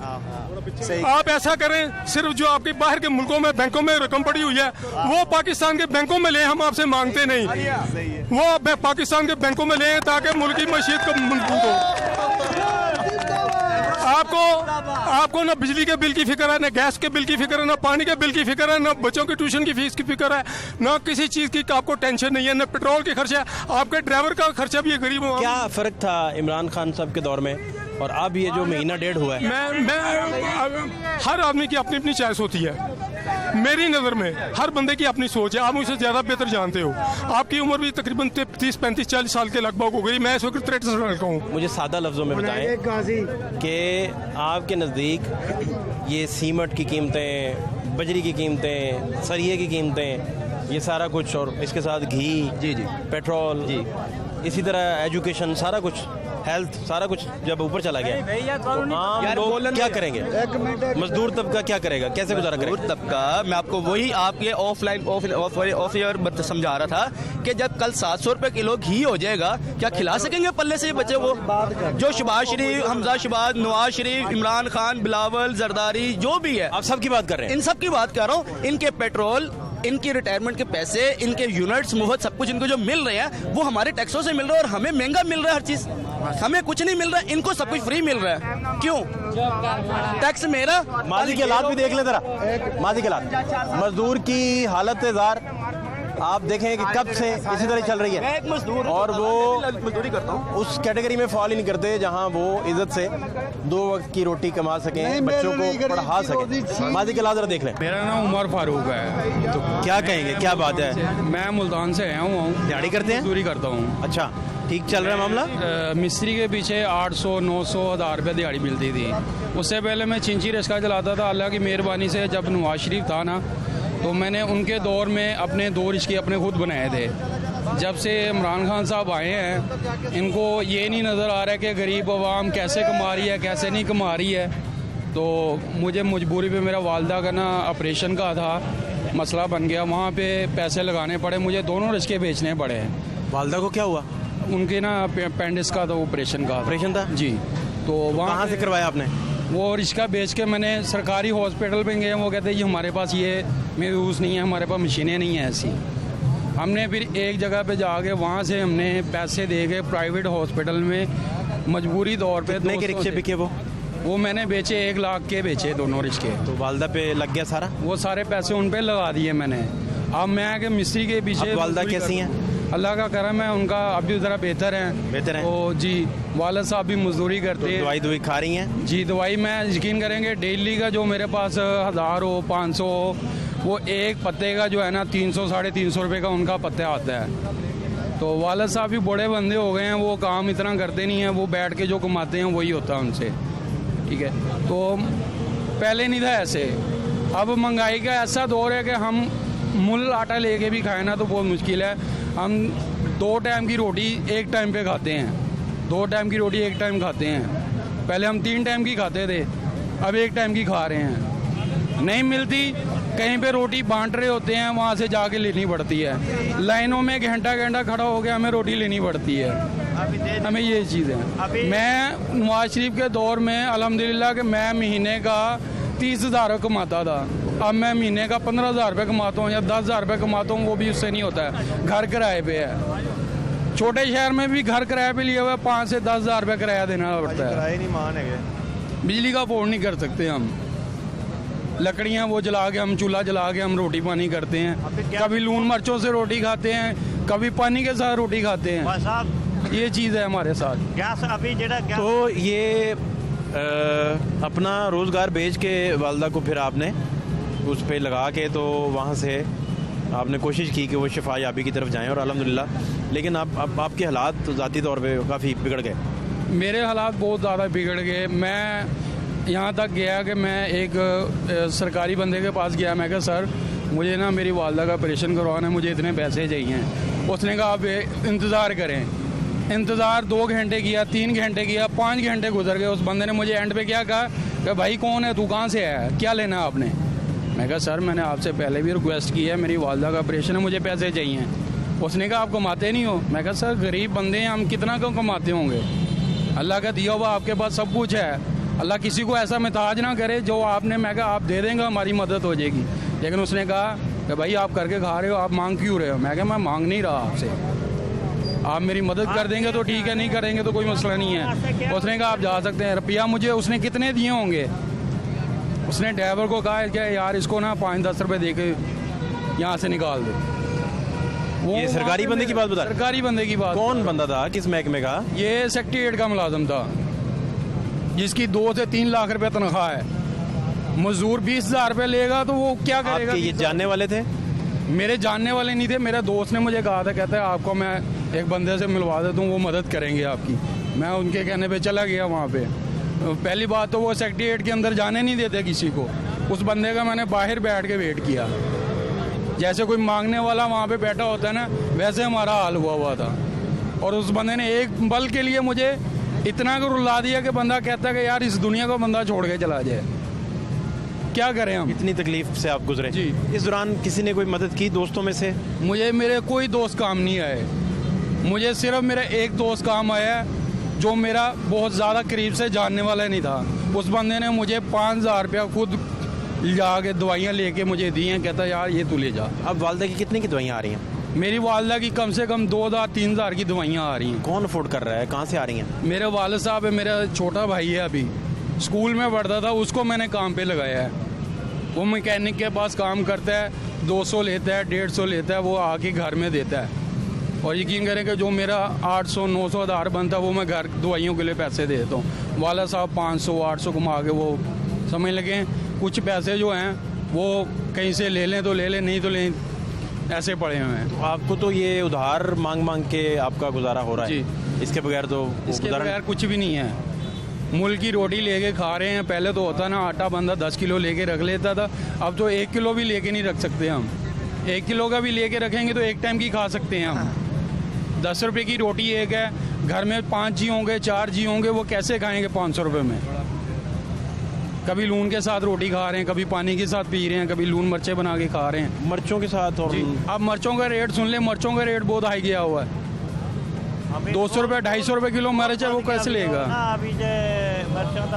Speaker 9: ऐसा करें सिर्फ जो आपकी बाहर के मुल्कों में बैंकों में रकम पड़ी हुई है वो पाकिस्तान के बैंकों में लें हम आपसे मांगते नहीं वो पाकिस्तान के बैंकों में लें ताकि मुल्क की मईशत को मजबूत हो आपको ना बिजली के बिल की फिक्र है ना गैस के बिल की फिक्र है ना पानी के बिल की फिक्र है ना बच्चों की ट्यूशन की फीस की फिक्र है ना किसी चीज की आपको टेंशन नहीं है ना पेट्रोल के खर्चे आपके ड्राइवर का खर्चा भी है गरीब
Speaker 1: क्या फर्क था इमरान खान साहब के दौर में और अब ये जो महीना डेढ़ हुआ है
Speaker 9: मैं हर आदमी की अपनी अपनी चॉइस होती है मेरी नज़र में हर बंदे की अपनी सोच है आप मुझसे ज़्यादा बेहतर जानते हो आपकी उम्र भी तकरीबन 30-35-40 साल के लगभग हो गई मैं इस वक्त 63 साल का हूँ
Speaker 1: मुझे सादा लफ्ज़ों में बताएं कि आपके नज़दीक ये सीमेंट की कीमतें बजरी की कीमतें सरिये की कीमतें ये सारा कुछ और इसके साथ घी जी पेट्रोल जी इसी तरह एजुकेशन सारा कुछ हेल्थ सारा कुछ जब ऊपर चला गया तो आम लोग क्या करेंगे मजदूर तबका क्या करेगा कैसे गुजारा करेगा
Speaker 11: मजदूर तबका मैं आपको वही आपके ऑफलाइन ऑफ ईयर समझा रहा था कि जब कल 700 रुपए किलो घी हो जाएगा क्या खिला सकेंगे पल्ले से बच्चे वो जो शहबाज शरीफ हमजा शहबाज नवाज शरीफ इमरान खान बिलावल जरदारी जो भी है
Speaker 1: आप सबकी बात कर रहे हैं
Speaker 11: इन सब की बात कर रहा हूँ इनके पेट्रोल इनकी रिटायरमेंट के पैसे इनके यूनिट्स मुफ्त सब कुछ इनको जो मिल रहे हैं वो हमारे टैक्सों से मिल रहा है और हमें महंगा मिल रहा है हर चीज हमें कुछ नहीं मिल रहा है इनको सब कुछ फ्री मिल रहा है क्यों टैक्स मेरा
Speaker 1: माजी के हालात भी देख ले जरा माजी के हालात मजदूर की हालत जार आप देखें कि कब से इसी तरह चल रही है
Speaker 11: मैं एक मजदूर
Speaker 1: और वो
Speaker 11: मजदूरी करता हूँ
Speaker 1: उस कैटेगरी में फॉल ही नहीं करते जहाँ वो इज्जत से 2 वक्त की रोटी कमा सकें बच्चों को पढ़ा सकें माजी के हालात जरा देख लें
Speaker 5: मेरा नाम उमर फारूक है
Speaker 1: तो क्या कहेंगे क्या बात है
Speaker 5: मैं मुल्तान से आया हूँ
Speaker 1: दिहाड़ी करते हैं
Speaker 5: मजदूरी करता हूँ
Speaker 1: अच्छा ठीक चल रहा है मामला
Speaker 5: मिस्त्री के पीछे 800 900 1000 रुपये दिहाड़ी मिलती थी उससे पहले मैं चिंची रिक्शा चलाता था अल्लाह की मेहरबानी से जब नवाज शरीफ था ना तो मैंने उनके दौर में अपने 2 रिक्शे अपने खुद बनाए थे जब से इमरान खान साहब आए हैं इनको ये नहीं नज़र आ रहा है कि गरीब आवाम कैसे कमा रही है कैसे नहीं कमा रही है तो मुझे मजबूरी पे मेरा वालदा का ना ऑपरेशन का था मसला बन गया वहाँ पे पैसे लगाने पड़े मुझे दोनों रिक्शे बेचने पड़े
Speaker 1: वालदा को क्या हुआ
Speaker 5: उनके ना अपेंडिक्स का था ऑपरेशन था जी तो
Speaker 1: वहाँ से करवाया आपने
Speaker 5: वो रिक्शा बेच के मैंने सरकारी हॉस्पिटल में गए वो कहते हैं जी हमारे पास ये यूज़ नहीं है हमारे पास मशीनें नहीं हैं ऐसी हमने फिर एक जगह पे जाके वहाँ से हमने पैसे दे के प्राइवेट हॉस्पिटल में मजबूरी तौर पे
Speaker 1: कितने के रिक्शे बिके वो
Speaker 5: मैंने बेचे 1 लाख के बेचे दोनों रिक्शे
Speaker 1: तो वालदा पे लग गया सारा
Speaker 5: वो सारे पैसे उन पे लगा दिए मैंने अब मैं आके मिस्त्री के पीछे
Speaker 1: वालदा कैसी हैं
Speaker 5: अल्लाह का करम है उनका अभी ज़रा बेहतर है तो जी वालिद साहब भी मजदूरी करते हैं
Speaker 1: दवाई खा रही हैं
Speaker 5: जी दवाई मैं यकीन करेंगे डेली का जो मेरे पास 1000 हो 500 हो वो एक पत्ते का जो है ना 300-350 रुपये का उनका पत्ता आता है तो वालिद साहब भी बड़े बंदे हो गए हैं वो काम इतना करते नहीं हैं वो बैठ के जो कमाते हैं वही होता है उनसे ठीक है तो पहले नहीं था ऐसे अब महंगाई का ऐसा दौर है कि हम मुल आटा लेके भी खाए ना तो बहुत मुश्किल है हम 2 टाइम की रोटी 1 टाइम पे खाते हैं 2 टाइम की रोटी 1 टाइम खाते हैं पहले हम 3 टाइम की खाते थे अब 1 टाइम की खा रहे हैं नहीं मिलती कहीं पे रोटी बांट रहे होते हैं वहाँ से जाके लेनी पड़ती है लाइनों में घंटा खड़ा हो गया हमें रोटी लेनी पड़ती है हमें ये चीज़ है। मैं नवाज शरीफ के दौर में अल्हम्दुलिल्लाह कि मैं महीने का 30,000 कमाता था, अब मैं महीने का 15,000 रुपये कमाता हूँ या 10,000 रुपये कमाता हूँ, वो भी उससे नहीं होता है। घर किराए पे है, छोटे शहर में भी घर किराए पे लिया हुआ है, 5 से 10,000 रुपये किराया देना पड़ता है। बिजली का अफोर्ड नहीं कर सकते हम, लकड़ियाँ वो जला के, हम चूल्हा जला के हम रोटी पानी करते हैं, कभी लून मिर्चों से रोटी खाते हैं, कभी पानी के साथ रोटी खाते हैं। ये चीज़ है हमारे साथ।
Speaker 14: गैस अभी
Speaker 1: तो ये अपना रोज़गार बेच के वालदा को फिर आपने उस पे लगा के, तो वहाँ से आपने कोशिश की कि वो शिफा याबी की तरफ जाएं, और अल्हम्दुलिल्लाह। लेकिन अब आपके हालात ज़ाती तौर पे काफ़ी बिगड़ गए।
Speaker 5: मेरे हालात बहुत ज़्यादा बिगड़ गए। मैं यहाँ तक गया कि मैं एक सरकारी बंदे के पास गया, मैं कहा सर मुझे ना मेरी वालदा का ऑपरेशन करवाना है, मुझे इतने पैसे चाहिए। उसने कहा आप इंतज़ार करें। इंतज़ार 2 घंटे किया, 3 घंटे किया, 5 घंटे गुजर गए। उस बंदे ने मुझे एंड पे क्या कहा कि भाई कौन है तू, कहाँ से आया, क्या लेना है आपने। मैं कहा सर मैंने आपसे पहले भी रिक्वेस्ट की है, मेरी वालदा का ऑपरेशन है, मुझे पैसे चाहिए। उसने कहा आप कमाते नहीं हो। मैं कहा सर गरीब बंदे हैं हम, कितना क्यों कमाते होंगे, अल्लाह का दिया हुआ आपके पास सब कुछ है, अल्लाह किसी को ऐसा मिताज ना करे जो आपने। मैं कहा आप दे देंगे हमारी मदद हो जाएगी। लेकिन उसने कहा कि भाई आप करके खा रहे हो, आप मांग क्यों रहे हो। मैं कहा मैं मांग नहीं रहा आपसे, आप मेरी मदद कर देंगे तो ठीक है, नहीं करेंगे तो कोई मसला नहीं है। उसने कहा आप जा सकते हैं। रुपया मुझे उसने कितने दिए होंगे, उसने ड्राइवर को कहा कि यार इसको ना 5-10 रुपये दे के यहाँ से निकाल दो।
Speaker 1: वो ये सरकारी बंदे की बात बता,
Speaker 5: सरकारी बंदे की बात।
Speaker 1: कौन बंदा था, किस महकमे का।
Speaker 5: ये सेक्रेटरीट का मुलाजिम था, जिसकी 2 से 3 लाख रुपए तनख्वाह है। मजदूर 20,000 रुपये लेगा तो वो क्या करेगा।
Speaker 1: ये जानने वाले थे?
Speaker 5: मेरे जानने वाले नहीं थे, मेरे दोस्त ने मुझे कहा था, कहता है आपको मैं एक बंदे से मिलवा देता हूँ, वो मदद करेंगे आपकी। मैं उनके कहने पे चला गया वहाँ पे। पहली बात तो वो सेक्रेटरीट के अंदर जाने नहीं देते किसी को। उस बंदे का मैंने बाहर बैठ के वेट किया, जैसे कोई मांगने वाला वहाँ पे बैठा होता है ना, वैसे हमारा हाल हुआ था। और उस बंदे ने एक पल के लिए मुझे इतना को रुला दिया कि बंदा कहता है कि यार इस दुनिया को बंदा छोड़ के चला जाए, क्या करें हम।
Speaker 1: इतनी तकलीफ से आप गुजरे
Speaker 5: जी।
Speaker 1: इस दौरान किसी ने कोई मदद की दोस्तों में से?
Speaker 5: मेरे कोई दोस्त काम नहीं आए, मुझे सिर्फ मेरा एक दोस्त काम आया जो मेरा बहुत ज़्यादा करीब से जानने वाला नहीं था। उस बंदे ने मुझे 5,000 रुपया खुद जाके दवाइयाँ लेके मुझे दी हैं, कहता यार ये तू ले जा।
Speaker 1: अब वालदा की कितने की दवाइयाँ आ रही हैं?
Speaker 5: मेरी वालदा की कम से कम 2,000-3,000 की दवाइयाँ आ रही हैं।
Speaker 1: कौन अफोर्ड कर रहा है, कहाँ से आ रही हैं?
Speaker 5: मेरे वालिद साहब है, मेरा छोटा भाई है, अभी स्कूल में पढ़ता था, उसको मैंने काम पे लगाया है। वो मैकेनिक के पास काम करता है, 200 लेता है, 150 लेता है, वो आके घर में देता है। और यकीन करें कि जो मेरा 800-900 हज़ार बनता है वो मैं घर दवाइयों के लिए पैसे दे देता हूँ। वाला साहब 500-800 कमा के वो समझ लगे कुछ पैसे जो हैं वो कहीं से ले लें तो ले लें, नहीं तो लें, ऐसे पड़े हुए हैं।
Speaker 1: आपको तो ये उधार मांग मांग के आपका गुजारा हो रहा है जी। इसके बगैर तो
Speaker 5: इसके बगैर कुछ भी नहीं है। मुल्क की रोटी लेके खा रहे हैं। पहले तो होता ना आटा बंदा 10 किलो लेके रख लेता था, अब तो 1 किलो भी लेके नहीं रख सकते हम। 1 किलो का भी लेके रखेंगे तो एक टाइम की खा सकते हैं हम। 10 रुपये की रोटी एक है, घर में 5 जी होंगे, 4 जी होंगे, वो कैसे खाएंगे 500 रुपये में। कभी लून के साथ रोटी खा रहे हैं, कभी पानी के साथ पी रहे हैं, कभी लून मिर्चें बना के खा रहे हैं
Speaker 1: मिर्चों के साथ। और
Speaker 5: अब मिर्चों का रेट सुन ले, मिर्चों का रेट बहुत हाई गया हुआ है। 200 रुपये 250 रुपये किलो मिर्च है, वो कैसे लेगा।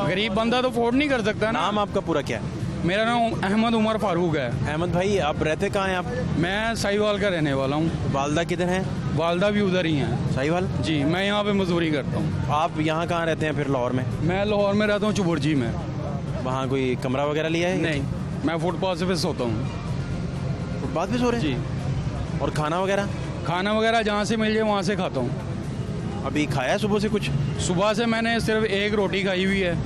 Speaker 5: गरीब बंदा तो अफोर्ड नहीं कर सकता ना।
Speaker 1: नाम आपका पूरा क्या है?
Speaker 5: मेरा नाम अहमद उमर फारूक है।
Speaker 1: अहमद भाई आप रहते कहाँ हैं? आप?
Speaker 5: मैं साहिवाल का रहने वाला हूँ।
Speaker 1: वालदा किधर हैं?
Speaker 5: वालदा भी उधर ही हैं।
Speaker 1: साहिवाल
Speaker 5: जी। मैं यहाँ पे मजदूरी करता हूँ।
Speaker 1: आप यहाँ कहाँ रहते हैं फिर? लाहौर में?
Speaker 5: मैं लाहौर में रहता हूँ, चुबुर्जी में।
Speaker 1: वहाँ कोई कमरा वगैरह लिया है?
Speaker 5: नहीं, मैं फुटपाथ पे सोता हूँ।
Speaker 1: फुटपाथ पे सो रहे हैं?
Speaker 5: जी।
Speaker 1: और खाना वगैरह?
Speaker 5: खाना वगैरह जहाँ से मिल जाए वहाँ से खाता हूँ।
Speaker 1: अभी खाया सुबह से कुछ?
Speaker 5: सुबह से मैंने सिर्फ एक रोटी खाई हुई है।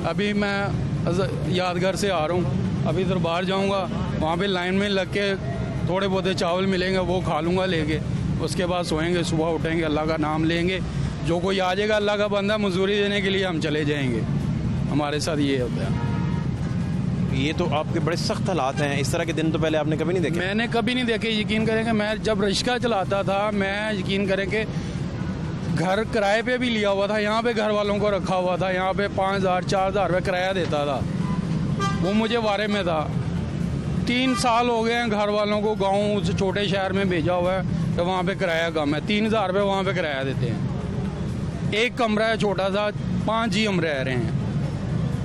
Speaker 5: अभी मैं यादगार से आ रहा हूँ, अभी इधर बाहर जाऊँगा, वहाँ पे लाइन में लग के थोड़े बहुत चावल मिलेंगे वो खा लूँगा लेके। उसके बाद सोएंगे, सुबह उठेंगे, अल्लाह का नाम लेंगे। जो कोई आ जाएगा अल्लाह का बंदा मजदूरी देने के लिए, हम चले जाएंगे। हमारे साथ ये होता है।
Speaker 1: ये तो आपके बड़े सख्त हालात हैं। इस तरह के दिन तो पहले आपने कभी नहीं देखे?
Speaker 5: मैंने कभी नहीं देखे। यकीन करें कि मैं जब रिक्शा चलाता था, मैं यकीन करें कि घर किराए पे भी लिया हुआ था, यहाँ पे घर वालों को रखा हुआ था, यहाँ पे 5,000-4,000 रुपये किराया देता था। वो मुझे वारे में था। 3 साल हो गए हैं घर वालों को गाँव उस छोटे शहर में भेजा हुआ है, तो वहाँ पे किराया कम है। 3,000 रुपये वहाँ पे किराया देते हैं। एक कमरा है छोटा सा, 5 ही हम रह रहे हैं।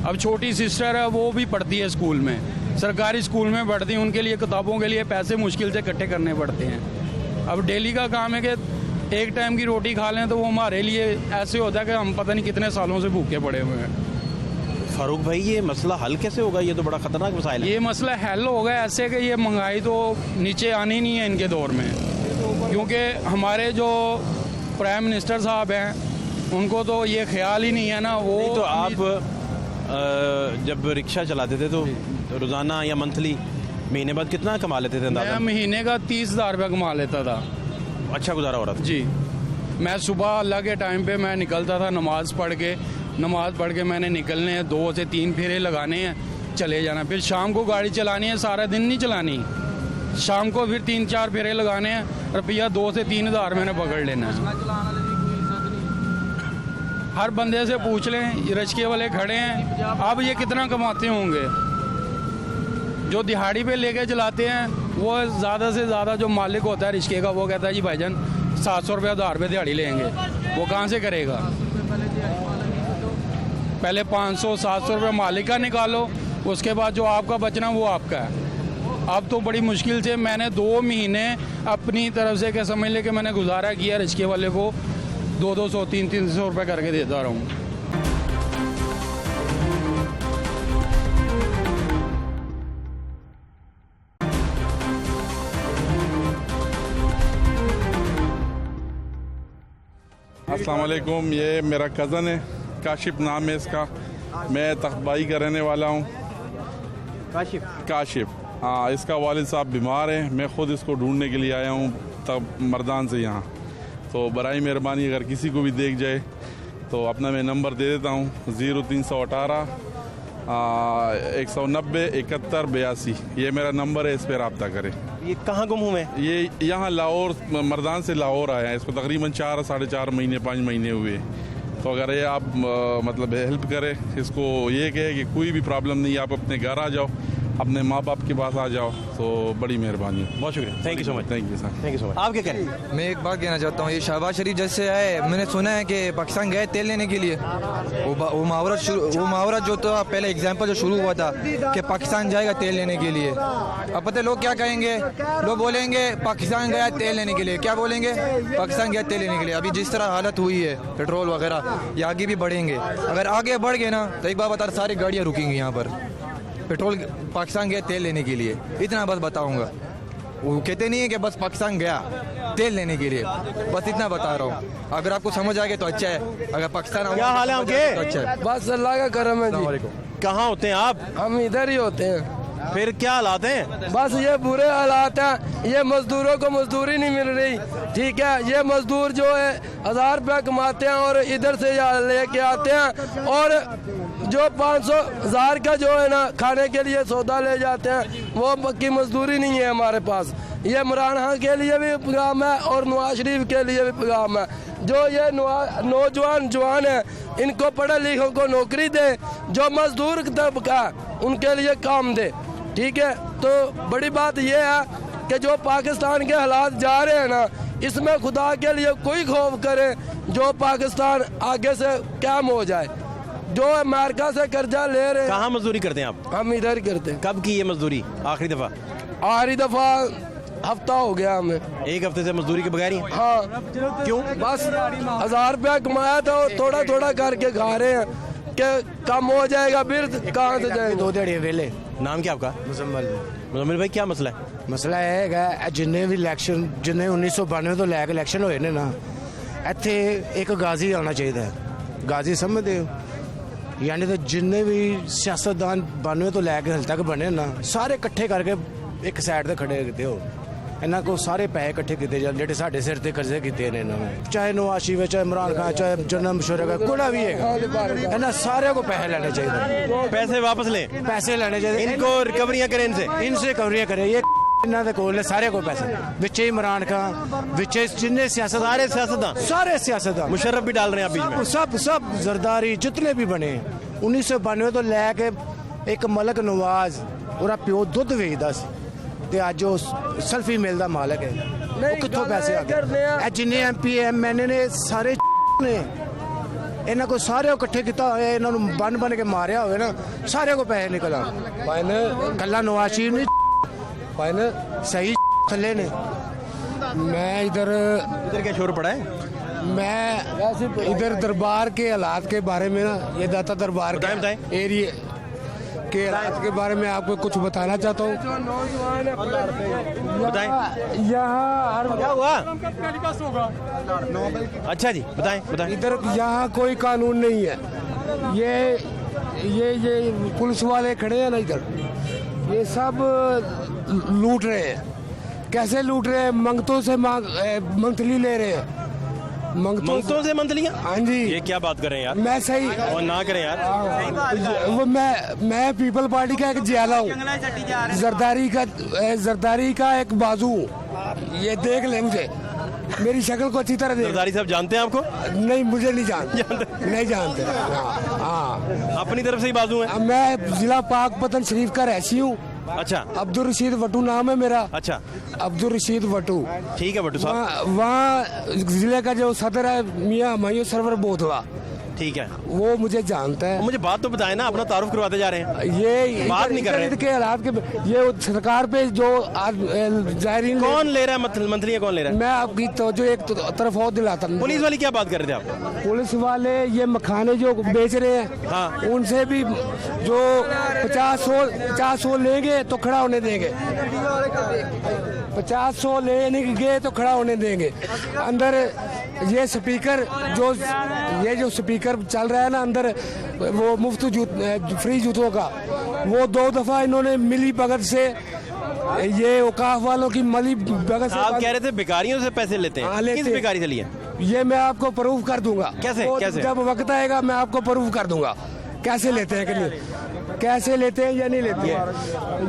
Speaker 5: अब छोटी सिस्टर है, वो भी पढ़ती है स्कूल में, सरकारी स्कूल में पढ़ती है, उनके लिए किताबों के लिए पैसे मुश्किल से इकट्ठे करने पड़ते हैं। अब डेली का काम है कि एक टाइम की रोटी खा लें तो वो हमारे लिए ऐसे होता है कि हम पता नहीं कितने सालों से भूखे पड़े हुए हैं।
Speaker 1: फारूक भाई, ये मसला हल कैसे होगा? ये तो बड़ा खतरनाक मसाइल है।
Speaker 5: ये मसला हल होगा ऐसे कि ये महंगाई तो नीचे आनी नहीं है इनके दौर में, क्योंकि हमारे जो प्राइम मिनिस्टर साहब हैं उनको तो ये ख्याल ही नहीं है ना। वो
Speaker 1: नहीं तो आप जब रिक्शा चलाते थे तो रोज़ाना या मंथली महीने बाद कितना कमा लेते थे?
Speaker 5: मैं महीने का 30,000 रुपये कमा लेता था।
Speaker 1: अच्छा गुजारा हो रहा था
Speaker 5: जी। मैं सुबह अल्लाह के टाइम पे मैं निकलता था, नमाज पढ़ के मैंने निकलने हैं, 2 से 3 फेरे लगाने हैं, चले जाना। फिर शाम को गाड़ी चलानी है, सारा दिन नहीं चलानी, शाम को फिर 3-4 फेरे लगाने हैं, रुपया 2 से 3 हज़ार मैंने पकड़ लेना है। हर बंदे से पूछ लें, रिक्शे वाले खड़े हैं, अब ये कितना कमाते होंगे? जो दिहाड़ी पे लेके चलाते हैं वो ज़्यादा से ज़्यादा जो मालिक होता है रिक्शे का, वो कहता है जी भाईजान 700 रुपये 1000 रुपये दिहाड़ी लेंगे। वो कहाँ से करेगा? पहले 500-700 रुपये मालिक का निकालो, उसके बाद जो आपका बचना वो आपका है। अब तो बड़ी मुश्किल से मैंने 2 महीने अपनी तरफ से क्या समझ ले कि मैंने गुजारा किया, रिक्शे वाले को 200, 300 रुपये करके देता रहा हूँ।
Speaker 14: अस्सलाम वालेकुम, ये मेरा कज़न है, काशिफ नाम है इसका। मैं तख्तबाई का रहने वाला हूँ। काशिफ, हाँ। इसका वालिद साहब बीमार हैं, मैं ख़ुद इसको ढूंढने के लिए आया हूँ तब मर्दान से यहाँ। तो बराई मेहरबानी अगर किसी को भी देख जाए तो अपना मैं नंबर दे देता हूँ, 0318 190 71 82। ये मेरा नंबर है, इस पर रब्ता करें।
Speaker 1: ये कहाँ गुम हुए?
Speaker 14: ये यहाँ लाहौर, मर्दान से लाहौर आया है। इसको तकरीबन 4 साढ़े 4 महीने 5 महीने हुए। तो अगर ये आप मतलब हेल्प करें, इसको ये कहे कि कोई भी प्रॉब्लम नहीं, आप अपने घर आ जाओ, अपने माँ बाप के पास आ जाओ, तो बड़ी मेहरबानी।
Speaker 1: बहुत शुक्रिया, thank you so much.
Speaker 14: Thank you sir,
Speaker 1: thank you so much. आप क्या कह रहे हैं?
Speaker 15: मैं एक बात कहना चाहता हूँ, ये शहबाज शरीफ जैसे है, मैंने सुना है कि पाकिस्तान गए तेल लेने के लिए। वो मुहावरा जो तो पहले एग्जाम्पल जो शुरू हुआ था कि पाकिस्तान जाएगा तेल लेने के लिए। अब पता है लोग क्या कहेंगे? लोग बोलेंगे पाकिस्तान गया तेल लेने के लिए। क्या बोलेंगे? पाकिस्तान गया तेल लेने के लिए। अभी जिस तरह हालत हुई है पेट्रोल वगैरह, ये आगे भी बढ़ेंगे। अगर आगे बढ़ गए ना तो एक बार बता, सारी गाड़ियाँ रुकेंगी यहाँ पर। पेट्रोल पाकिस्तान गया तेल लेने के लिए, इतना बस बताऊंगा। वो कहते नहीं है कि बस पाकिस्तान गया तेल लेने के लिए, बस इतना बता रहा हूँ। अगर आपको समझ आ गया तो अच्छा है, अगर पाकिस्तान
Speaker 1: क्या हाल है आपके?
Speaker 15: तो अच्छा है।
Speaker 16: बस अल्लाह का करम है जी।
Speaker 1: कहाँ होते हैं आप?
Speaker 16: हम इधर ही होते हैं।
Speaker 1: फिर क्या हालात हैं?
Speaker 16: बस ये बुरे हालात हैं, ये मजदूरों को मजदूरी नहीं मिल रही। ठीक है, ये मजदूर जो है 1000 रुपया कमाते हैं और इधर से लेके आते हैं, और जो 500-1000 का जो है ना खाने के लिए सौदा ले जाते हैं, वो पक्की मजदूरी नहीं है हमारे पास। ये इमरान खान के लिए भी पैगाम है और नवाज शरीफ के लिए भी पैगाम है। जो ये नौजवान जवान है, इनको पढ़े लिखों को नौकरी दे, जो मजदूर तबका उनके लिए काम दे। ठीक है, तो बड़ी बात यह है कि जो पाकिस्तान के हालात जा रहे हैं ना, इसमें खुदा के लिए कोई खौफ करे जो पाकिस्तान आगे से कैम हो जाए। जो अमेरिका से कर्जा ले रहे हैं।
Speaker 1: कहाँ मजदूरी करते हैं आप?
Speaker 16: हम इधर करते हैं।
Speaker 1: कब की ये मजदूरी आखिरी दफा?
Speaker 16: आखिरी दफा हफ्ता हो गया हमें।
Speaker 1: 1 हफ्ते से मजदूरी के बगैर ही?
Speaker 16: हाँ। क्यों? बस 1000 रुपया कमाया था, थोड़ा थोड़ा करके खा रहे हैं कि कम हो जाएगा, फिर कहाँ से जाएगा?
Speaker 4: 2 दिहाड़ियां वेले।
Speaker 1: नाम क्या आपका? मुजम्मिल भाई, क्या मसला है?
Speaker 4: मसला ਇਹ ਹੈਗਾ, ਜਿੰਨੇ ਵੀ ਇਲੈਕਸ਼ਨ, ਜਿੰਨੇ 1992 ਤੋਂ ਲੈ ਕੇ ਇਲੈਕਸ਼ਨ ਹੋਏ ਨੇ ਨਾ, ਇੱਥੇ ਇੱਕ ਗਾਜ਼ੀ ਆਉਣਾ ਚਾਹੀਦਾ ਹੈ। ਗਾਜ਼ੀ ਸਮਝਦੇ ਹੋ? ਯਾਨੀ ਕਿ ਜਿੰਨੇ ਵੀ ਸਿਆਸਤਦਾਨ 92 ਤੋਂ ਲੈ ਕੇ ਹਲ ਤੱਕ ਬਣੇ ਨਾ, ਸਾਰੇ ਇਕੱਠੇ ਕਰਕੇ ਇੱਕ ਸਾਈਡ ਤੇ ਖੜੇ ਕੀਤੇ ਹੋ। ਇਹਨਾਂ ਕੋਲ ਸਾਰੇ ਪੈਸੇ ਇਕੱਠੇ ਕੀਤੇ ਜਾਣ ਜਿਹੜੇ ਸਾਡੇ ਸਿਰ ਤੇ ਕਰਜ਼ੇ ਕੀਤੇ ਨੇ ਇਹਨਾਂ ਨੇ, ਚਾਹੇ ਨਵਾਜ਼ ਸ਼ਰੀਫ, ਚਾਹੇ ਇਮਰਾਨ ਖਾਨ, ਚਾਹੇ ਜਨਰਲ मुशर्रफ है, कोई भी है, ਇਹਨਾਂ ਸਾਰਿਆਂ को पैसे लेने चाहिए।
Speaker 1: पैसे वापस लें,
Speaker 4: पैसे लेने चाहिए,
Speaker 1: इनको रिकवरियां करें,
Speaker 4: इनसे रिकवरियां करें। ये ਇਹਨਾਂ ਦੇ ਕੋਲ ਸਾਰੇ ਕੋ ਪੈਸੇ ਵਿੱਚ ਇਮਰਾਨ ਖਾਨ, ਵਿੱਚ ਜਿੰਨੇ सारे सियासतदान
Speaker 1: मुशर्रफ भी डाल रहे हैं आप बीच में।
Speaker 4: सब जरदारी जितने भी बने 1992 ਤੋਂ ਲੈ ਕੇ ਇੱਕ ਮਲਕ ਨਵਾਜ਼ ਉਹਦਾ ਪਿਓ ਦੁੱਧ ਵੇਚਦਾ ਸੀ ਤੇ ਅੱਜ ਉਹ ਸਲਫੀ ਮਿਲ ਦਾ ਮਾਲਕ ਹੈ। ਉਹ ਕਿੱਥੋਂ ਪੈਸੇ ਆ ਗਏ? ਇਹ ਜਿੰਨੇ MP MN ਨੇ ਸਾਰੇ ਨੇ
Speaker 17: ਇਹਨਾਂ ਕੋ ਸਾਰੇ ਇਕੱਠੇ ਕੀਤਾ ਹੋਇਆ, ਇਹਨਾਂ ਨੂੰ ਬੰਨ ਕੇ ਮਾਰਿਆ ਹੋਵੇ ਨਾ, ਸਾਰੇ ਕੋ ਪੈਸੇ ਨਿਕਲ ਆਉਣ। ਭਾਈ ਕੱਲਾ ਨਵਾਜ਼ ਸ਼ਰੀਫ ਨਹੀਂ, भाई सही थले ने। मैं इधर
Speaker 1: क्या शोर पड़ा है?
Speaker 17: मैं इधर दरबार के हालात के बारे में ना, ये दाता दरबार के एरिया के हालात के बारे में आपको कुछ बताना चाहता हूँ। यहाँ
Speaker 1: क्या हुआ? अच्छा जी, बताएं।
Speaker 17: इधर यहाँ कोई कानून नहीं है। ये पुलिस वाले खड़े हैं ना इधर, ये सब लूट रहे हैं। कैसे लूट रहे हैं? मंगतों से मंथली ले रहे हैं।
Speaker 1: मंगतों से मंथलियाँ?
Speaker 17: हाँ जी।
Speaker 1: ये क्या बात कर रहे हैं यार?
Speaker 17: मैं सही
Speaker 1: और ना करें यार।
Speaker 17: वो मैं पीपल पार्टी का एक जियाला हूँ, जरदारी का एक बाजू हूँ। ये देख ले मुझे, मेरी शक्ल को अच्छी तरह देख।
Speaker 1: जरदारी साहब जानते हैं आपको?
Speaker 17: नहीं, मुझे नहीं जानते। नहीं जानते। हाँ,
Speaker 1: अपनी तरफ से ही बाजू है।
Speaker 17: मैं जिला पाकपतन शरीफ का रहसी हूँ।
Speaker 1: अच्छा।
Speaker 17: अब्दुल रशीद वटू नाम है मेरा।
Speaker 1: अच्छा।
Speaker 17: अब्दुल रशीद वटू।
Speaker 1: ठीक है वटू साहब।
Speaker 17: वहाँ जिले का जो सदर है मियाँ हुमायूं सरवर बोधवा, ठीक है, वो मुझे जानता है।
Speaker 1: मुझे बात तो बताए ना, अपना तारुफ करवाते जा रहे हैं।
Speaker 17: ये
Speaker 1: बात नहीं कर रहे
Speaker 17: के हालात के, ये सरकार पे जो जायरीन
Speaker 1: कौन ले रहा है मंथली, कौन ले रहा है?
Speaker 17: मैं आपकी तो एक तरफ और दिलाता हूँ।
Speaker 1: पुलिस वाली क्या बात कर रहे थे आप?
Speaker 17: पुलिस वाले ये मखाने जो बेच रहे हैं, हाँ, उनसे भी जो 50-100 लेंगे तो खड़ा होने देंगे। 50-100 लेने गए तो खड़ा होने देंगे। अंदर ये स्पीकर जो स्पीकर चल रहा है ना अंदर, वो मुफ्त फ्री जूतों का, वो 2 दफा इन्होंने मिली भगत से, ये औकाफ वालों की मिली भगत से।
Speaker 1: आप कह रहे थे भिखारियों से पैसे लेते हैं। किस भिखारी से लिए?
Speaker 17: ये मैं आपको प्रूफ कर दूंगा।
Speaker 1: कैसे?
Speaker 17: जब वक्त आएगा मैं आपको प्रूफ कर दूंगा कैसे लेते हैं कि नहीं, कैसे लेते हैं या नहीं लेते हैं।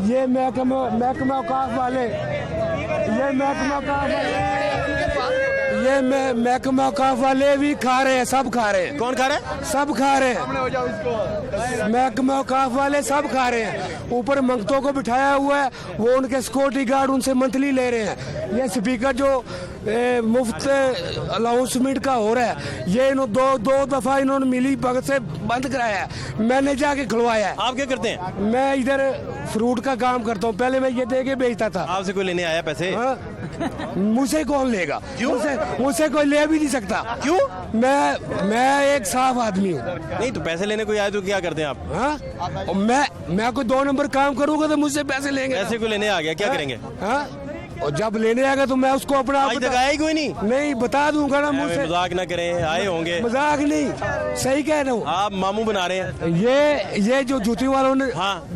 Speaker 17: ये महकमा औकाफ वाले, ये महकमा औकाफ वाले भी खा रहे हैं, सब खा रहे हैं।
Speaker 1: कौन खा रहे हैं?
Speaker 17: सब खा रहे हैं। महकमा औकाफ वाले सब खा रहे हैं। ऊपर मंगतों को बिठाया हुआ है, वो उनके सिक्योरिटी गार्ड उनसे मंथली ले रहे हैं। ये स्पीकर जो मुफ्त अनाउंसमेंट का हो रहा है, ये दो दफा इन्होंने मिली भगत से बंद कराया है। मैंने जाके खुलवाया है।
Speaker 1: आप क्या करते हैं?
Speaker 17: मैं इधर फ्रूट का काम करता हूँ। पहले मैं ये दे के बेचता था।
Speaker 1: आपसे कोई लेने आया पैसे?
Speaker 17: मुझसे कौन लेगा? मुझसे कोई ले भी नहीं सकता।
Speaker 1: क्यों?
Speaker 17: मैं एक साफ आदमी हूँ।
Speaker 1: नहीं तो पैसे लेने कोई आए तो क्या करते हैं आप?
Speaker 17: हाँ, मैं कोई 2 नंबर काम करूंगा तो मुझसे पैसे लेंगे।
Speaker 1: पैसे कोई लेने आ गया, क्या करेंगे?
Speaker 17: हाँ, और जब लेने आएगा तो मैं उसको अपना
Speaker 1: आज तक आया ही कोई नहीं
Speaker 17: बता दूंगा ना। मुझसे
Speaker 1: मजाक ना करें, आए होंगे।
Speaker 17: मजाक नहीं, सही कह रहा हूँ।
Speaker 1: आप मामू बना रहे हैं।
Speaker 17: ये जो जूती वालों ने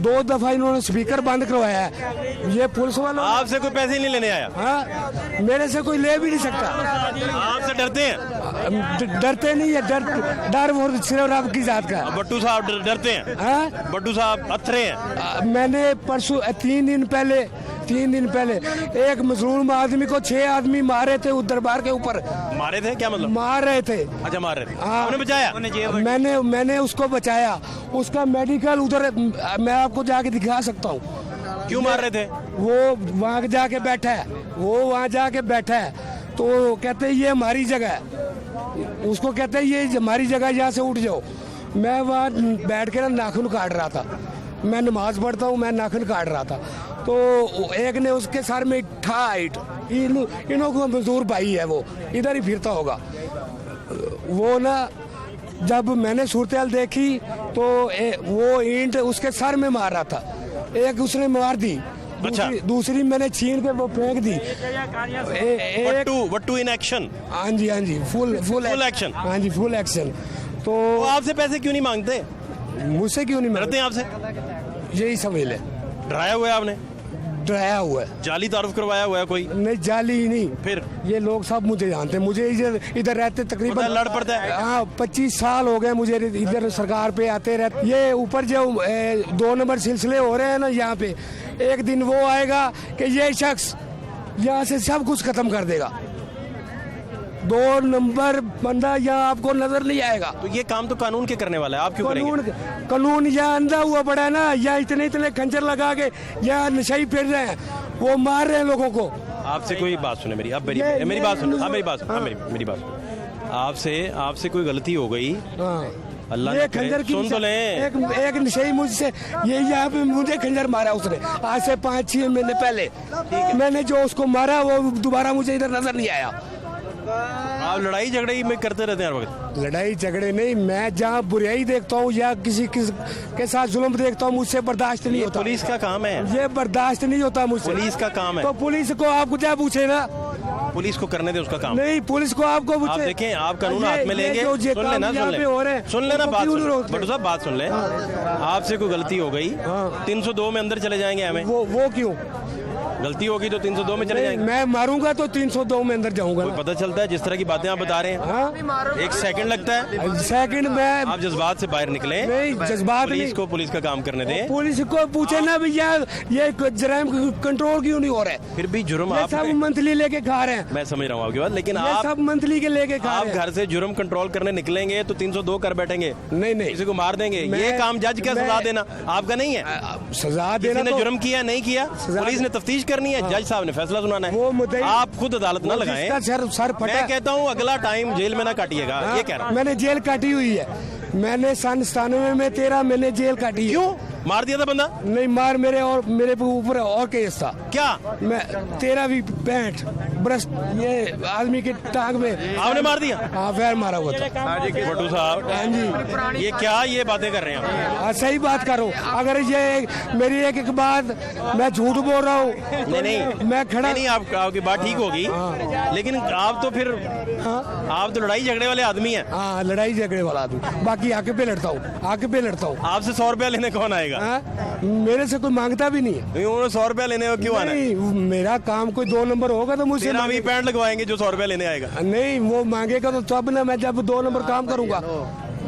Speaker 17: 2 दफा इन्होंने स्पीकर बंद करवाया है। ये पुलिस वालों,
Speaker 1: आपसे कोई पैसे नहीं लेने आया?
Speaker 17: हाँ, मेरे से कोई ले भी नहीं सकता।
Speaker 1: आपसे डरते हैं?
Speaker 17: डरते नहीं है, डर वो सिर्फ रब की जात का।
Speaker 1: बट्टू साहब डरते हैं? बट्टू साहब अथरे हैं।
Speaker 17: मैंने परसों 3 दिन पहले एक मजलूम आदमी को 6 आदमी मारे थे उस दरबार के ऊपर।
Speaker 1: मारे थे? क्या मतलब?
Speaker 17: मार रहे थे।
Speaker 1: अच्छा, मार रहे थे। आपने
Speaker 17: बचाया? मैंने उसको बचाया। उसका मेडिकल उधर मैं आपको जाके दिखा सकता हूँ।
Speaker 1: क्यों मार रहे थे?
Speaker 17: वो वहाँ जाके बैठा है तो कहते हैं ये हमारी जगह है। उसको कहते हैं ये हमारी जगह, यहाँ से उठ जाओ। मैं वहाँ बैठ के ना नाखून काट रहा था। मैं नमाज पढ़ता हूँ, मैं नाखून काट रहा था तो एक ने उसके सर में ठाइट, इन्हों को मजदूर भाई है, वो इधर ही फिरता होगा। वो ना जब मैंने सूरत हाल देखी तो वो ईंट उसके सर में मार रहा था। एक उसने मार दी। अच्छा। दूसरी मैंने छीन के वो फेंक दी।
Speaker 1: Wattoo in action.
Speaker 17: हाँ जी, फुल
Speaker 1: एक्शन।
Speaker 17: हाँ जी, फुल एक्शन। तो
Speaker 1: आपसे पैसे क्यों नहीं मांगते?
Speaker 17: मुझसे क्यों नहीं
Speaker 1: मांगते? आपसे
Speaker 17: यही समझ ले।
Speaker 1: डराया हुआ है आपने?
Speaker 17: डराया हुआ है।
Speaker 1: जाली तारुफ करवाया हुआ है कोई?
Speaker 17: नहीं, जाली ही नहीं।
Speaker 1: फिर
Speaker 17: ये लोग सब मुझे जानते हैं। मुझे इधर रहते तकरीबन
Speaker 1: लड़ पड़ता है।
Speaker 17: हाँ, 25 साल हो गए मुझे इधर सरकार पे आते रहते। ये ऊपर जो 2 नंबर सिलसिले हो रहे हैं ना यहाँ पे, एक दिन वो आएगा कि ये शख्स यहाँ से सब कुछ खत्म कर देगा। 2 नंबर बंदा यहाँ आपको नजर नहीं आएगा।
Speaker 1: तो ये काम तो कानून के करने वाला है, आप क्यों करेंगे?
Speaker 17: कानून यहाँ अंधा हुआ पड़ा है ना। यहाँ इतने खंजर लगा के यहाँ नशाई फिर रहे हैं, वो मार रहे हैं लोगों को।
Speaker 1: आपसे कोई बात सुने मेरी, अब मेरी बात सुनो। मेरी बात सुनो। आपसे कोई गलती हो गई, अल्लाह
Speaker 17: ये
Speaker 1: ने करे,
Speaker 17: खंजर की
Speaker 1: सुन तो लें।
Speaker 17: एक नशेई मुझसे ये यहाँ पे मुझे खंजर मारा उसने आज से 5-6 महीने पहले। मैंने जो उसको मारा वो दोबारा मुझे इधर नजर नहीं आया।
Speaker 1: आप लड़ाई झगड़े में करते रहते हैं हर वक्त?
Speaker 17: लड़ाई झगड़े नहीं, मैं जहाँ बुराई देखता हूँ या किसी के साथ जुल्म देखता हूँ मुझसे बर्दाश्त नहीं होता।
Speaker 1: पुलिस का काम है,
Speaker 17: ये बर्दाश्त नहीं होता मुझसे।
Speaker 1: पुलिस का काम है,
Speaker 17: तो पुलिस को आपको क्या पूछे ना,
Speaker 1: पुलिस को करने दे उसका काम।
Speaker 17: नहीं, पुलिस को आपको
Speaker 1: आप देखें, आप कानून हाथ में लेंगे, सुन लेना बात, बटू साहब बात सुन ले। आपसे कोई गलती हो गई, 302 में अंदर चले जाएंगे हमें?
Speaker 17: वो क्यों?
Speaker 1: गलती होगी तो 302 में चले जाएंगे।
Speaker 17: मैं मारूंगा तो 302 में अंदर जाऊंगा।
Speaker 1: पता चलता है जिस तरह की बातें आप बता रहे हैं, 1 सेकंड लगता है।
Speaker 17: सेकंड में
Speaker 1: आप जज्बात से बाहर निकले।
Speaker 17: नहीं, जज्बात
Speaker 1: पुलिस को पुलिस का काम करने दें।
Speaker 17: पुलिस को पूछे ना भैया ये जराइम कंट्रोल क्यों नहीं हो रहा है?
Speaker 1: फिर भी जुर्म आप
Speaker 17: सब मंथली लेके खा रहे हैं।
Speaker 1: मैं समझ रहा हूँ आपकी बात, लेकिन आप
Speaker 17: सब मंथली के लेके खा रहे हैं।
Speaker 1: आप घर से जुर्म कंट्रोल करने निकलेंगे तो 302 कर बैठेंगे?
Speaker 17: नहीं,
Speaker 1: किसी को मार देंगे? ये काम जज का सजा देना आपका नहीं है।
Speaker 17: सजा देना,
Speaker 1: किसी ने जुर्म किया नहीं किया, पुलिस ने तफ्तीश करनी है, जज साहब ने फैसला सुनाना है। आप खुद अदालत ना लगाएं।
Speaker 17: सर
Speaker 1: मैं कहता हूँ अगला टाइम जेल में ना काटिएगा। ये कह रहा हूँ।
Speaker 17: मैंने जेल काटी हुई है। मैंने सन 97 में 13 महीने जेल काटी।
Speaker 1: क्यों मार दिया था बंदा?
Speaker 17: नहीं, मेरे ऊपर और केस था।
Speaker 1: क्या?
Speaker 17: मैं 13-65 ब्रश ये आदमी के टांग में
Speaker 1: आपने मार दिया?
Speaker 17: हाँ, फैर मारा हुआ था।
Speaker 1: बटू साहब,
Speaker 17: हाँ जी,
Speaker 1: ये क्या ये बातें कर रहे हैं?
Speaker 17: हाँ, सही बात करो। अगर ये मेरी एक बात मैं झूठ बोल रहा हूँ,
Speaker 1: नहीं
Speaker 17: मैं खड़ा
Speaker 1: नहीं, आपकी बात ठीक होगी, लेकिन आप तो फिर आप तो लड़ाई झगड़े वाले आदमी हैं।
Speaker 17: हाँ, लड़ाई झगड़े वाला आदमी, बाकी आके पे लड़ता हूँ।
Speaker 1: आपसे 100 रुपया लेने कौन आएगा?
Speaker 17: मेरे से कोई मांगता भी नहीं है।
Speaker 1: 100 रुपया लेने को क्यों आना है?
Speaker 17: मेरा काम कोई 2 नंबर होगा तो मुझसे
Speaker 1: भी पैंट लगवाएंगे जो 100 रुपया लेने आएगा।
Speaker 17: नहीं, वो मांगेगा तो तब ना, मैं जब 2 नंबर काम करूंगा।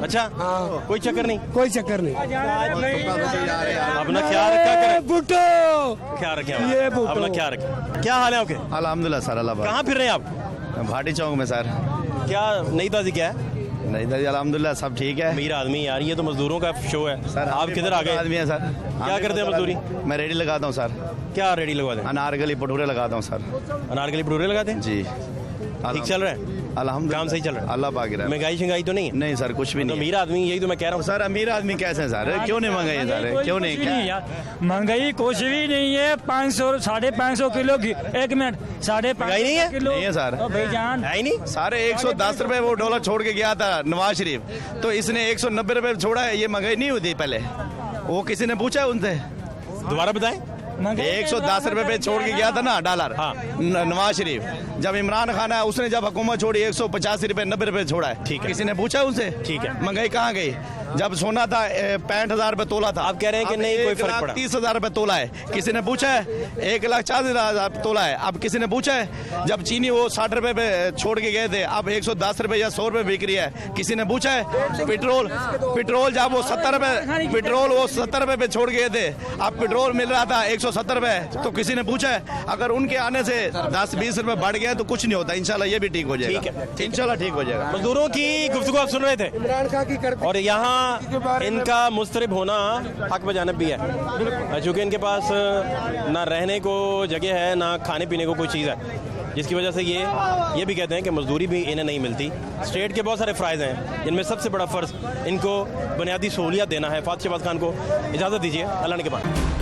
Speaker 1: अच्छा, कोई चक्कर नहीं,
Speaker 17: कोई चक्कर नहीं।
Speaker 1: अपना ख्याल रखा करें।
Speaker 17: बुट्टो
Speaker 1: ख्याल रखें, अपना ख्याल रखें। क्या हाल है आपके?
Speaker 11: अल्हम्दुलिल्लाह सर, अल्लाह।
Speaker 1: कहाँ फिर रहे हैं आप?
Speaker 11: भाटी चौक में सर।
Speaker 1: क्या नई ताजी क्या है?
Speaker 11: नहीं दादी, अल्हम्दुलिल्लाह सब ठीक है।
Speaker 1: अमीर आदमी यार, ये तो मजदूरों का शो है सर। आप किधर आ गए?
Speaker 11: आदमी है सर।
Speaker 1: क्या करते हैं मजदूरी?
Speaker 11: मैं रेडी लगाता हूँ सर।
Speaker 1: क्या रेडी लगवाते हैं?
Speaker 11: अनारकली भटूरे लगाता हूँ सर।
Speaker 1: अनारकली भटूरे लगाते हैं
Speaker 11: जी।
Speaker 1: ठीक चल रहा है?
Speaker 11: अल्हम्दुलिल्लाह
Speaker 1: काम सही चल रहा है?
Speaker 11: अल्लाह पाक है।
Speaker 1: महंगाई शंगाई तो नहीं है?
Speaker 11: नहीं सर, कुछ भी नहीं।
Speaker 1: अमीर आदमी, यही तो मैं कह रहा हूँ
Speaker 11: सर। अमीर आदमी कैसे है सर? क्यों नहीं महंगाई सर? क्यों नहीं
Speaker 8: यार? महंगाई कुछ भी नहीं है। 500 550 किलो की, 1 मिनट, 550 किलो
Speaker 11: नहीं है सर।
Speaker 8: भाईजान
Speaker 1: है ही नहीं।
Speaker 11: सारे 110 रुपए वो डॉलर छोड़ के गया था नवाज शरीफ, तो इसने 190 रुपए छोड़ा है। ये महंगाई नहीं हुई थी पहले? वो किसी ने पूछा है उनसे?
Speaker 1: दोबारा बताएं।
Speaker 11: 110 रुपए पे छोड़ के गया था ना डॉलर, नवाज शरीफ। जब इमरान खान है उसने जब हुकूमत छोड़ी 185 रुपए 90 रुपए छोड़ा है।
Speaker 1: ठीक है,
Speaker 11: किसी ने पूछा उनसे?
Speaker 1: ठीक है।
Speaker 11: महंगाई कहाँ गई? जब सोना था 65,000 रुपए तोला था।
Speaker 1: आप कह रहे हैं कि नहीं कोई फर्क पड़ा?
Speaker 11: 1,30,000 रुपए तोला है। किसी ने पूछा है? 1,40,000 तोला है। अब किसी ने पूछा है? जब चीनी वो 60 रुपए पे छोड़ के गए थे, अब 110 रुपए या 100 रुपए बिक रही है। किसी ने पूछा है? पेट्रोल जब वो 70 रुपए, पेट्रोल वो 70 रुपए पे छोड़ गए थे, अब पेट्रोल मिल रहा था 170 रुपए। तो किसी ने पूछा है? अगर उनके आने से 10-20 रुपए बढ़ गए तो कुछ नहीं होता। इंशाल्लाह ये भी ठीक हो जाएगा।
Speaker 1: ठीक है,
Speaker 11: इंशाल्लाह ठीक हो जाएगा।
Speaker 1: मजदूरों की गुफ्तगू आप सुन रहे थे,
Speaker 17: इमरान खान की
Speaker 1: और यहाँ इनका मुस्तरिब होना हक बजानब भी है, चूँकि इनके पास ना रहने को जगह है, ना खाने पीने को कोई चीज़ है, जिसकी वजह से ये भी कहते हैं कि मजदूरी भी इन्हें नहीं मिलती। स्टेट के बहुत सारे फ़राइज़ हैं, जिनमें सबसे बड़ा फ़र्ज़ इनको बुनियादी सहूलियत देना है। फातिह शहबाज खान को इजाज़त दीजिए, अल्लाह ने के बाद।